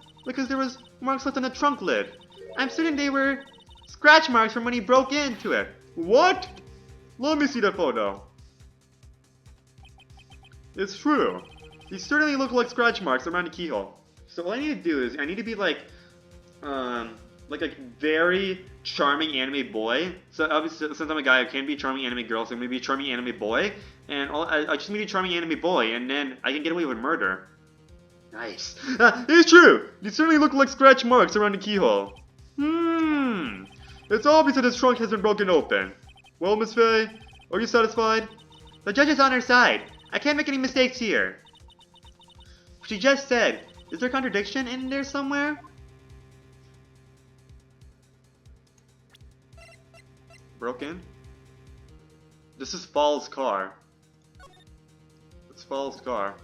there was marks left on the trunk lid. I'm certain they were scratch marks from when he broke into it. What? Let me see that photo. It's true. These certainly look like scratch marks around the keyhole. So all I need to do is, I need to be like a very charming anime boy. So obviously, since I'm a guy, I can't be a charming anime girl, so I'm gonna be a charming anime boy. And I just need to be a charming anime boy, and then I can get away with murder. Nice. It's true! These certainly look like scratch marks around the keyhole. It's obvious that his trunk has been broken open. Well, Miss Faye, are you satisfied? The judge is on her side. I can't make any mistakes here. She just said, is there contradiction in there somewhere? Broken? This is Fall's car. It's Fall's car.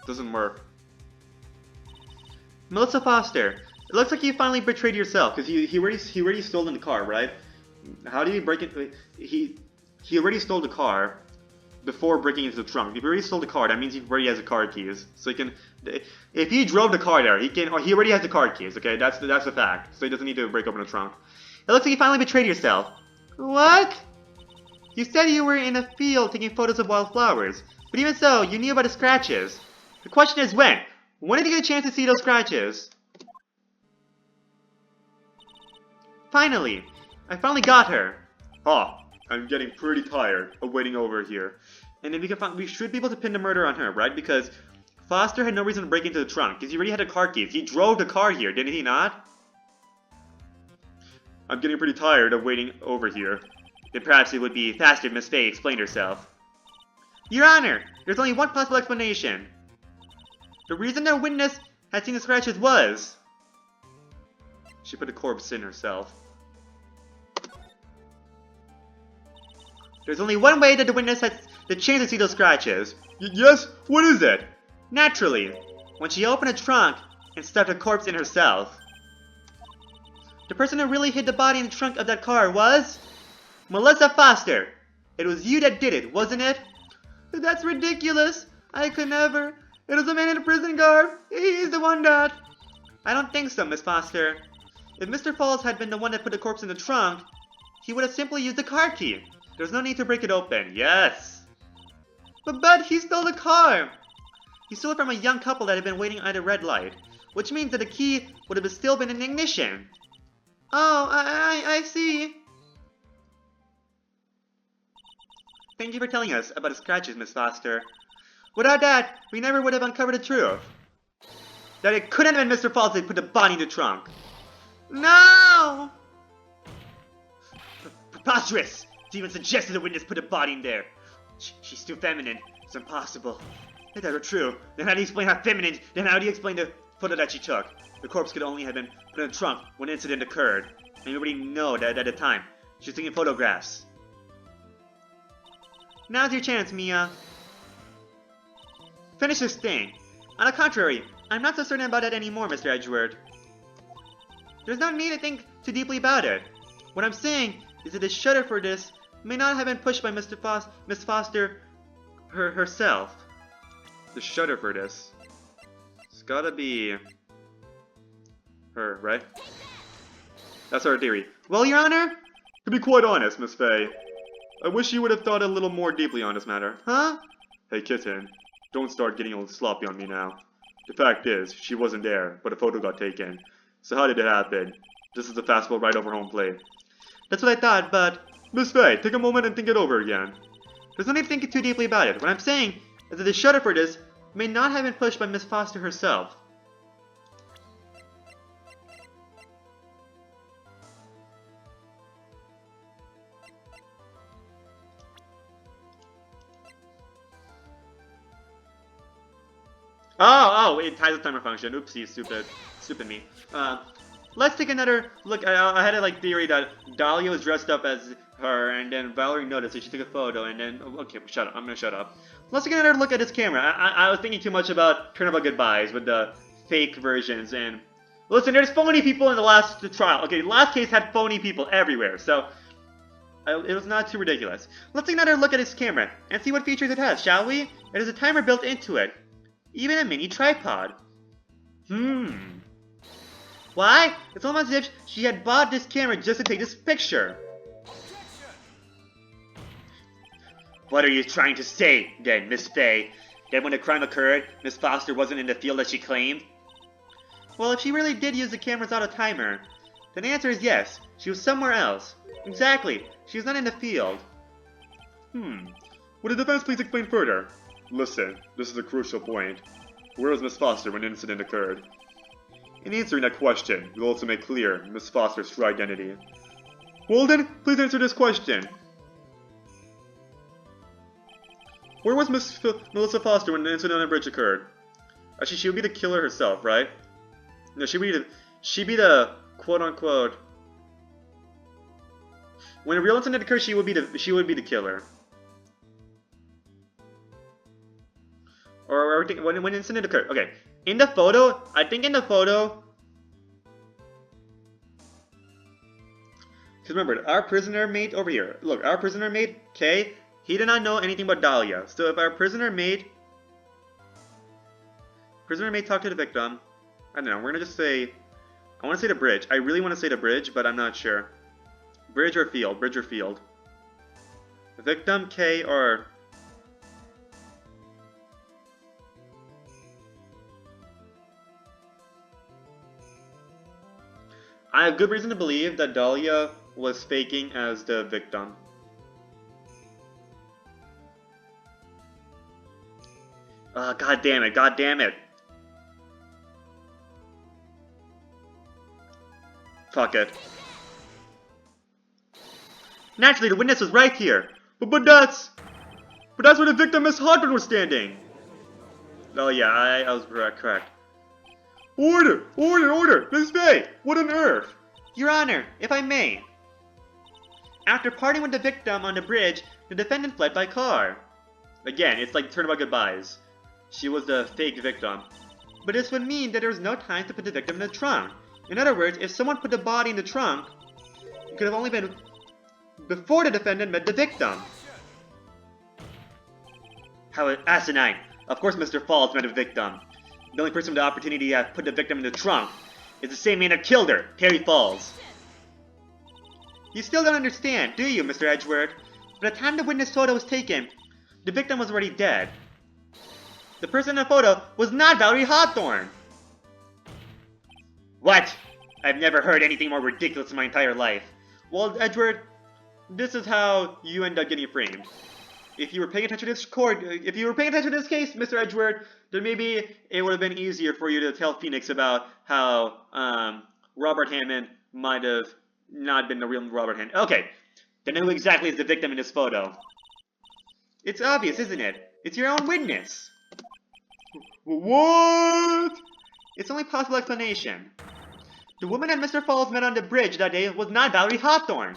Doesn't work. Melissa Foster, it looks like you finally betrayed yourself. Because he already stolen the car, right? How did he break it? He already stole the car before breaking into the trunk. If he already stole the car, that means he already has the car keys. So he can, if he drove the car there, he can. Or he already has the car keys. Okay, that's a fact. So he doesn't need to break open the trunk. It looks like you finally betrayed yourself. What? You said you were in a field taking photos of wildflowers, but even so, you knew about the scratches. The question is when? When did you get a chance to see those scratches? Finally! I finally got her! Oh, I'm getting pretty tired of waiting over here. And if we can find, we should be able to pin the murder on her, right? Because Foster had no reason to break into the trunk, because he already had the car keys. He drove the car here, didn't he not? I'm getting pretty tired of waiting over here. Then perhaps it would be faster if Miss Faye explained herself. Your Honor, there's only one possible explanation. The reason the witness had seen the scratches was... She put a corpse in herself. There's only one way that the witness had the chance to see those scratches. Yes? What is it? Naturally, when she opened a trunk and stuffed a corpse in herself. The person who really hid the body in the trunk of that car was... Melissa Foster! It was you that did it, wasn't it? That's ridiculous! I could never. It was a man in a prison garb. He's the one that... I don't think so, Miss Foster. If Mr. Falls had been the one that put the corpse in the trunk, he would have simply used the car key. There's no need to break it open. Yes! But he stole the car! He stole it from a young couple that had been waiting at a red light, which means that the key would have still been in the ignition. Oh, I see. Thank you for telling us about the scratches, Miss Foster. Without that, we never would have uncovered the truth. That it couldn't have been Mr. Falls that put the body in the trunk. No! Preposterous! To even suggest that the witness put a body in there. She's too feminine. It's impossible. If that were true, then how do you explain how feminine? Then how do you explain the photo that she took? The corpse could only have been put in the trunk when the incident occurred. And we already know that at the time, she was taking photographs. Now's your chance, Mia. Finish this thing. On the contrary, I'm not so certain about that anymore, Mr. Edgeworth. There's no need to think too deeply about it. What I'm saying is that the shutter for this may not have been pushed by Miss Foster herself. The shutter for this. It's gotta be... her, right? That's our theory. Well, Your Honor? To be quite honest, Miss Faye, I wish you would have thought a little more deeply on this matter. Huh? Hey, kitten, don't start getting a little sloppy on me now. The fact is, she wasn't there, but a photo got taken. So how did it happen? This is a fastball right over home plate. That's what I thought, but... Miss Faye, take a moment and think it over again. There's no need to think too deeply about it. What I'm saying is that the shutter for this may not have been pushed by Miss Foster herself. Oh, it ties the timer function. Oopsie, stupid me. Let's take another look. I had a theory that Dahlia was dressed up as her, and then Valerie noticed, so she took a photo, and then okay, shut up. I'm gonna shut up. Let's take another look at this camera. I was thinking too much about Turnabout Goodbyes with the fake versions, and Listen, there's phony people in the last trial. Okay, the last case had phony people everywhere, so it was not too ridiculous. Let's take another look at his camera and see what features it has, shall we? It has a timer built into it. Even a mini tripod. Why? It's almost as if she had bought this camera just to take this picture. What are you trying to say, then, Miss Fay? That when the crime occurred, Miss Foster wasn't in the field as she claimed? Well, if she really did use the camera without a timer, then the answer is yes. She was somewhere else. Exactly. She was not in the field. Would the defense please explain further? Listen, this is a crucial point. Where was Miss Foster when the incident occurred? In answering that question, you'll also make clear Miss Foster's true identity. Well then, please answer this question. Where was Melissa Foster when the incident on the bridge occurred? Actually, she would be the killer herself, right? No, she'd be the quote-unquote... When a real incident occurs, she would be the killer. Or when an incident occurred. Okay. In the photo, I think in the photo... Because remember, our prisoner mate over here. Look, our prisoner mate, Kay, he did not know anything about Dahlia. So if our prisoner mate talked to the victim, I don't know, we're gonna just say... I want to say the bridge. I really want to say the bridge, but I'm not sure. Bridge or field? Bridge or field? The victim, Kay, or... I have good reason to believe that Dahlia was faking as the victim. God damn it, god damn it. Fuck it. Naturally, the witness was right here. But that's where the victim, Miss Hodgman, was standing. Oh yeah, I was correct. Order! Order! Order! Miss Bay! What on earth? Your Honor, if I may. After parting with the victim on the bridge, the defendant fled by car. Again, it's like turnabout goodbyes. She was the fake victim. But this would mean that there was no time to put the victim in the trunk. In other words, if someone put the body in the trunk, it could have only been before the defendant met the victim. How asinine. Of course Mr. Falls met the victim. The only person with the opportunity to put the victim in the trunk is the same man that killed her, Perry Falls. You still don't understand, do you, Mr. Edgeworth? By the time the witness photo was taken, the victim was already dead. The person in the photo was not Valerie Hawthorne. What? I've never heard anything more ridiculous in my entire life. Well, Edgeworth, this is how you end up getting framed. If you were paying attention to this case, Mr. Edgeworth, then maybe it would have been easier for you to tell Phoenix about how Robert Hammond might have not been the real Robert Hammond. Okay, then who exactly is the victim in this photo? It's obvious, isn't it? It's your own witness. What? It's the only possible explanation. The woman that Mr. Falls met on the bridge that day was not Valerie Hawthorne.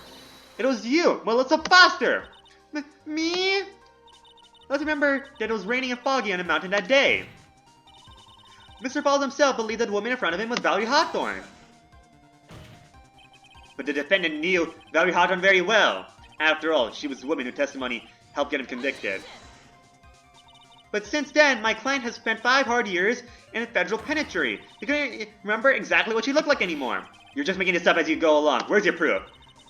It was you, Melissa Foster. Me? Let's remember that it was raining and foggy on the mountain that day. Mr. Falls himself believed that the woman in front of him was Valerie Hawthorne. But the defendant knew Valerie Hawthorne very well. After all, she was the woman whose testimony helped get him convicted. But since then, my client has spent 5 hard years in a federal penitentiary. You couldn't remember exactly what she looked like anymore. You're just making this up as you go along. Where's your proof?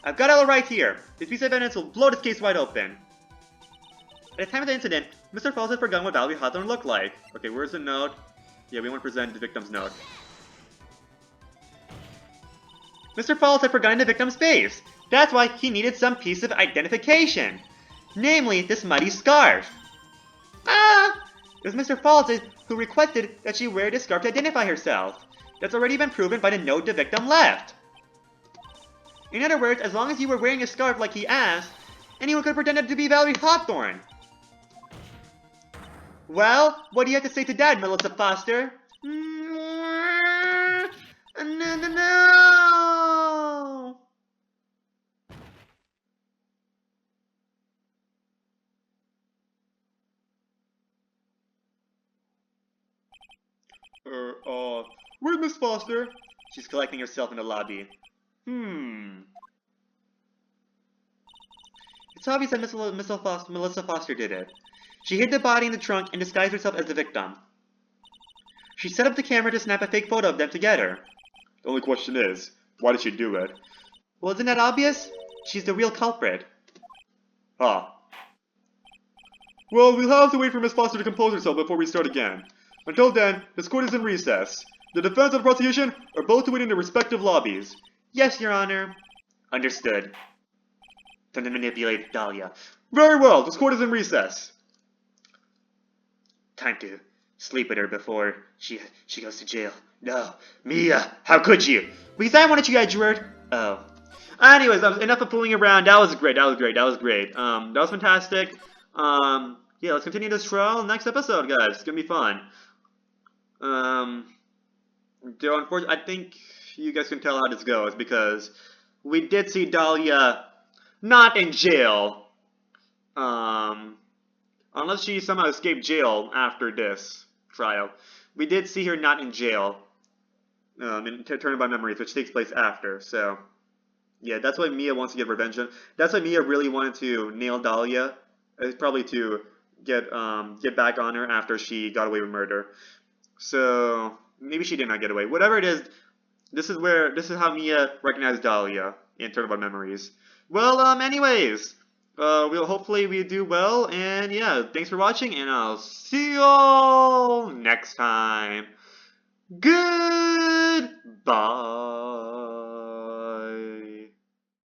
I've got it all right here. This piece of evidence will blow this case wide open. At the time of the incident, Mr. Falls had forgotten what Valerie Hawthorne looked like. Okay, where's the note? Yeah, we want to present the victim's note. Mr. Falls had forgotten the victim's face. That's why he needed some piece of identification. Namely, this muddy scarf. It was Mr. Falls who requested that she wear this scarf to identify herself. That's already been proven by the note the victim left. In other words, as long as you were wearing a scarf like he asked, anyone could have pretended to be Valerie Hawthorne. Well, what do you have to say to that, Melissa Foster? No. Where's Miss Foster? She's collecting herself in the lobby. It's obvious that Melissa Foster did it. She hid the body in the trunk and disguised herself as the victim. She set up the camera to snap a fake photo of them together. The only question is, why did she do it? Well, isn't that obvious? She's the real culprit. Ah. Well, we'll have to wait for Miss Foster to compose herself before we start again. Until then, this court is in recess. The defense and the prosecution are both to wait in their respective lobbies. Yes, Your Honor. Understood. Time to manipulate Dahlia. Very well, this court is in recess. Time to sleep with her before she goes to jail. No, Mia, how could you? Because I wanted you, Edgeworth. Oh. Anyways, enough of fooling around. That was great. That was fantastic. Yeah, let's continue this trial next episode, guys. It's gonna be fun. Unfortunately, I think you guys can tell how this goes because we did see Dahlia not in jail. Unless she somehow escaped jail after this trial. We did see her not in jail. In Turn by Memories, which takes place after, so... Yeah, that's why Mia wants to get revenge on. That's why Mia really wanted to nail Dahlia. Probably to get back on her after she got away with murder. So maybe she did not get away. Whatever it is, this is how Mia recognized Dahlia in Turn by Memories. Well, anyways, hopefully we do well, and yeah, thanks for watching, and I'll see you all next time. Goodbye.